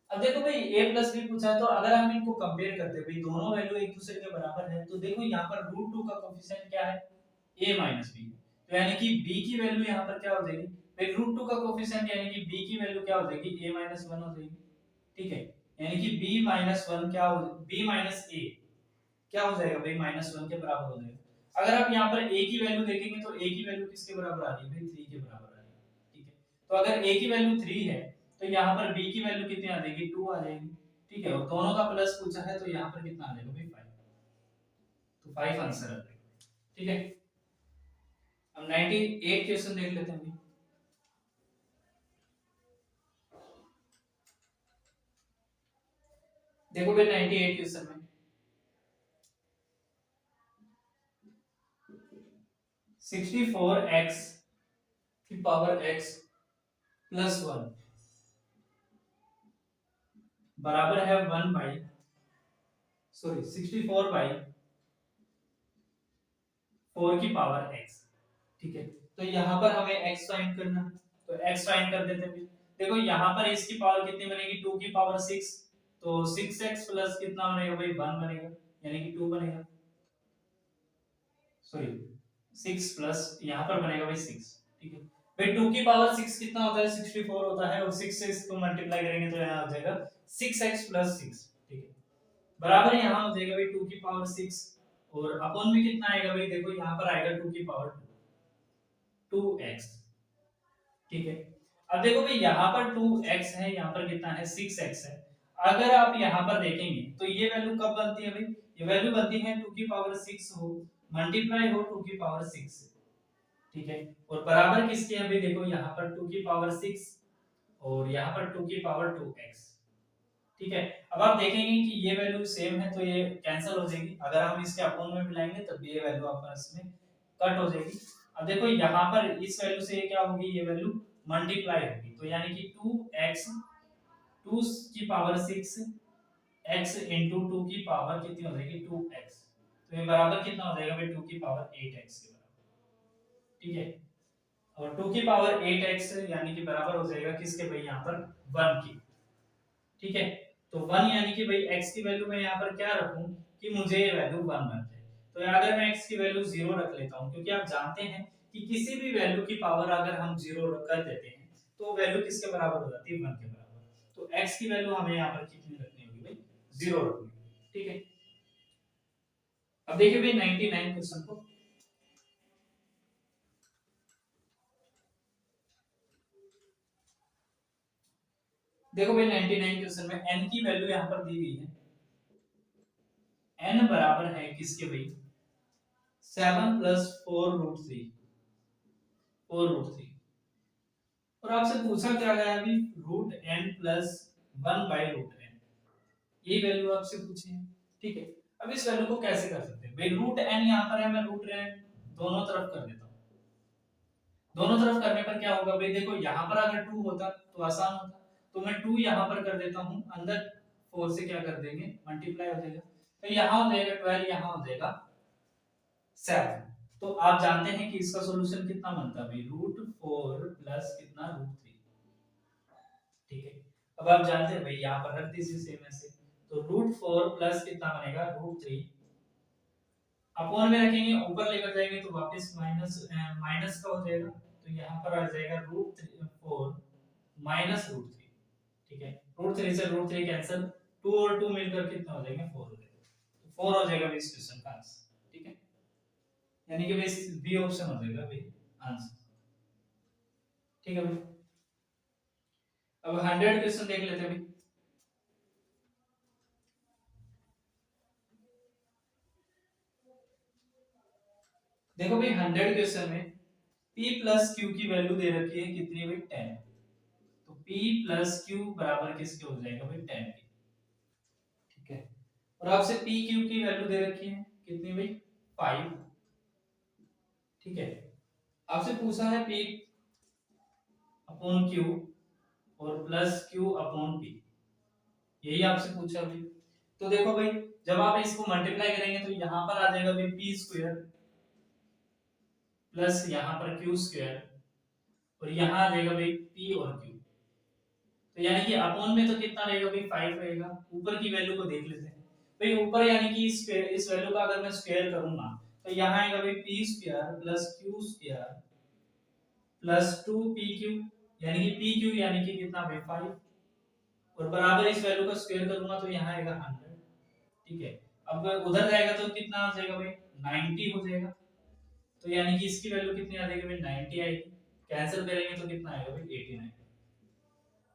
अब देखो भाई a प्लस b पूछा है, तो अगर हम इनको कंपेयर करते हैं भाई दोनों वैल्यू एक दूसरे के बराबर है, तो देखो यहाँ पर रूट 2 का कोफिशिएंट क्या है, a माइनस b, तो यानी कि b की वैल्यू यहाँ पर क्या हो जाएगी, भाई रूट 2 का कोफिशिएंट यानी कि b की वैल्यू क्या हो जाएगी, a माइनस 1 हो जाएगी, ठीक है, यानी कि b माइनस 1 क्या हो, b माइनस a क्या हो जाएगा भाई, माइनस 1 के बराबर हो जाएगा। अगर आप यहाँ पर a की वैल्यू देखेंगे तो a की वैल्यू किसके बराबर आ रही है भाई, 3 के बराबर आ रही है, ठीक है, तो अगर a की वैल्यू 3 है तो यहाँ पर b की वैल्यू कितनी आ जाएगी, 2 आ जाएगी, ठीक है, और दोनों का प्लस पूछा है तो यहाँ पर कितना आ जाएगा भाई 5, तो 5 आंसर आ जाएगा, ठीक है। अब 98 क्वेश्चन देख लेते हैं। देखो भाई 98 क्वेश्चन में 64x की पावर x प्लस 1 बराबर है 1 बाई, सॉरी 64 बाई 4 की पावर x, ठीक है, तो यहाँ पर हमें x फाइंड करना है, तो x फाइंड कर देते हैं। देखो यहाँ पर इसकी पावर कितनी बनेगी, 2 की पावर 6, तो 6x प्लस कितना बनेगा भाई 1 बनेगा, यानी कि 2 बनेगा, सॉरी 6 प्लस यहाँ पर बनेगा भाई 6, ठीक है, भाई 2 की पावर 6 कितना होता है, 64 होता है, और 6 से इसको मल्टीप्लाई करेंगे तो यहाँ आ जाएगा 6x प्लस 6, ठीक है, बराबर यहाँ हो जाएगा भाई 2 की पावर 6 और अपॉन में कितना आएगा भाई, देखो यहाँ पर आएगा 2 की पावर 2x, ठीक है। अब देखो भाई यहाँ पर 2x है, यहाँ पर कितना है 6x है, अगर आप यहाँ पर देखेंगे तो ये वैल्यू कब बनती है भाई, ये वैल्यू बनती है 2 की पावर 6 हो मल्टीप्लाई हो 2 की पावर 6 से, ठीक है, और बराबर किसके है भाई, देखो यहाँ पर 2 की पावर 6 और यहाँ पर 2 की पावर 2x, ठीक है। अब आप देखेंगे कि ये वैल्यू सेम है तो ये कैंसिल हो जाएगी, अगर हम इसके अपोन में मिलाएंगे तब ये वैल्यू आपस में कट हो जाएगी। अब देखो यहाँ पर इस वैल्यू से ये क्या होगी, ये वैल्यू मल्टीप्लाई होगी, तो यानी कि 2x 2 की पावर 6 x इंटू 2 की पावर कितनी हो जाएगी 2x, तो ये बराबर कितना हो जाएगा भाई 2 की पावर 8x के बराबर, ठीक है, और 2 की पावर 8x यानी कि बराबर हो जाएगा किसके भाई यहाँ पर 1 की, ठीक है, तो 1 यानी कि भाई x की वैल्यू मैं यहाँ पर क्या रखूं कि मुझे ये वैल्यू 1 बन जाए, तो अगर मैं x की वैल्यू 0 रख लेता हूं, क्योंकि आप जानते हैं कि किसी भी वैल्यू की पावर अगर हम 0 कर देते हैं तो वैल्यू किसके बराबर हो जाती है 1 के बराबर, तो x की वैल्यू हमें यहाँ पर कितनी रखनी होगी भाई 0 रखनी होगी, ठीक है। अब देखिए भाई 99 क्वेश्चन को। देखो भाई 99 क्वेश्चन में n की वैल्यू यहाँ पर दी गई है। n बराबर है किसके भाई? 7 प्लस 4√3, 4√3। और आपसे पूछा क्या गया अभी? रूट n प्लस 1/√n, यही वैल्यू आपसे पूछी है। ठीक है, अब इस वैल्यू को कैसे कर सकते हैं भाई? रूट n यहाँ पर है, मैं रूट n दोनों तरफ कर देता हूँ। दोनों तरफ करने पर क्या होगा भाई? देखो यहाँ पर अगर 2 होता तो आसान होता, तो मैं 2 यहाँ पर कर देता हूँ, अंदर 4 से क्या कर देंगे? मल्टीप्लाई हो जाएगा, तो यहाँ हो जाएगा 12, यहाँ हो जाएगा 7। तो आप जानते हैं कि इसका सॉल्यूशन कितना बनता है भाई? √4 प्लस कितना? √3। ठीक है, अब आप जानते हैं भाई, यहाँ पर रख दीजिए सेम ऐसे, तो √4 प्लस कितना बनेगा? √3। अपॉन में रखेंगे, ऊपर लेकर जाएंगे तो वापस माइनस माइनस का हो जाएगा, तो यहाँ पर आ जाएगा √4 माइनस √3। ठीक है, √3 से √3 कैंसिल, 2 और 2 मिलकर कितना हो जाएगा? 4 हो जाएगा, तो 4 हो जाएगा इस क्वेश्चन का आंसर। ठीक है, यानी कि भाई बी ऑप्शन हो जाएगा भाई आंसर। ठीक है भाई, अब 100 क्वेश्चन देख लेते हैं भाई। देखो भाई 100 क्वेश्चन में p प्लस q की वैल्यू दे रखी है कितनी भाई? 10। तो p प्लस q बराबर किसके हो जाएगा भाई? 10 के। ठीक है, और आपसे पी क्यू की वैल्यू दे रखी है कितनी भाई? 5। ठीक है, आपसे पूछा है पी अपॉन क्यू और प्लस क्यू अपॉन पी, यही आपसे पूछा भाई। तो देखो भाई, जब आप इसको मल्टीप्लाई करेंगे तो यहाँ पर आ जाएगा भाई पी स्क्वायर प्लस यहाँ पर क्यू स्क्वायर, और यहाँ आ जाएगा भाई पी और क्यू। तो यानी कि अपॉन में तो कितना रहेगा भाई? 5 रहेगा। ऊपर की वैल्यू को देख लेते हैं भाई, ऊपर यानी कि इस वैल्यू का अगर मैं स्क्वायर करूंगा तो यहाँ आएगा भाई P square plus Q square plus 2pq, यानी कि pq यानी कि कितना भाई? 5। और बराबर इस वैल्यू का स्क्वायर करूंगा तो यहाँ आएगा 100। ठीक है, अब उधर जाएगा तो कितना आ जाएगा भाई? 90 हो जाएगा, तो यानी कि इसकी वैल्यू कितनी आ जाएगी भाई? 90 आएगी। कैंसिल करेंगे तो कितना आएगा भाई? 89।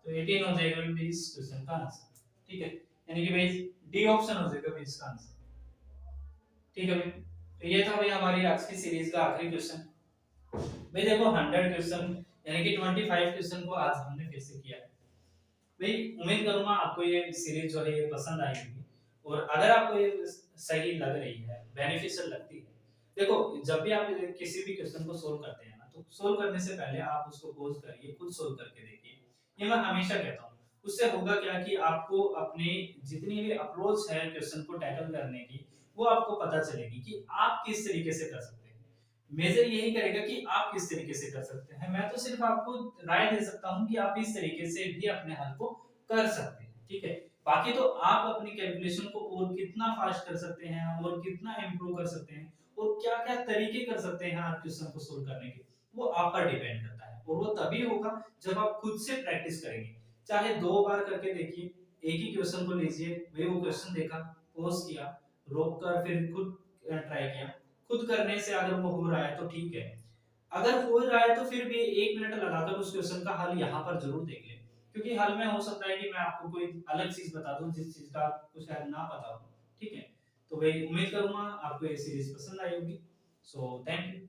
तो 18 हो जाएगा भाई इस क्वेश्चन का आंसर। ठीक है, यानी कि भाई डी ऑप्शन हो जाएगा भाई इसका आंसर। ठीक है भाई, तो ये था भाई हमारी आज की सीरीज का आखिरी क्वेश्चन। भाई देखो 100 क्वेश्चन यानी कि 25 क्वेश्चन को आज हमने फिर से किया है भाई। उम्मीद करूंगा आपको ये सीरीज जो है ये पसंद आई होगी, और अगर आपको ये सही लग रही है, बेनिफिशियल लगती है, देखो जब भी आप किसी भी क्वेश्चन को सोल्व करते हैं ना, तो सोल्व करने से पहले आप उसको पोज करिए, खुद सोल्व करके देखिए। ये मैं हमेशा कहता हूँ, उससे होगा क्या कि आपको अपनी जितनी भी अप्रोच है क्वेश्चन को टैकल करने की, वो आपको पता चलेगी कि आप किस तरीके से कर सकते हैं। मेजर यही करेगा कि आप किस तरीके से कर सकते हैं, मैं तो सिर्फ आपको राय दे सकता हूं कि आप इस तरीके से भी अपने हल को कर सकते हैं। ठीक है, बाकी तो आप अपनी कैलकुलेशन को और कितना फास्ट कर सकते हैं और कितना इंप्रूव कर सकते हैं और क्या क्या तरीके कर सकते हैं आप क्वेश्चन को सोल्व करने के, वो आप पर डिपेंड करता है, और वो तभी होगा जब आप खुद से प्रैक्टिस करेंगे। चाहे 2 बार करके देखिए, एक ही क्वेश्चन को लीजिए, वही वो क्वेश्चन देखा, पॉज किया, रोक कर फिर खुद ट्राई किया, खुद करने से अगर वो हो रहा है तो ठीक है, अगर हो रहा है तो फिर भी 1 मिनट लगाकर उस क्वेश्चन का हल यहाँ पर जरूर देख लें, क्योंकि हल में हो सकता है कि मैं आपको कोई अलग चीज बता दूं जिस चीज का आपको शायद ना पता हो। ठीक है, तो भाई उम्मीद करूंगा आपको ये सीरीज पसंद आई होगी। So thank you.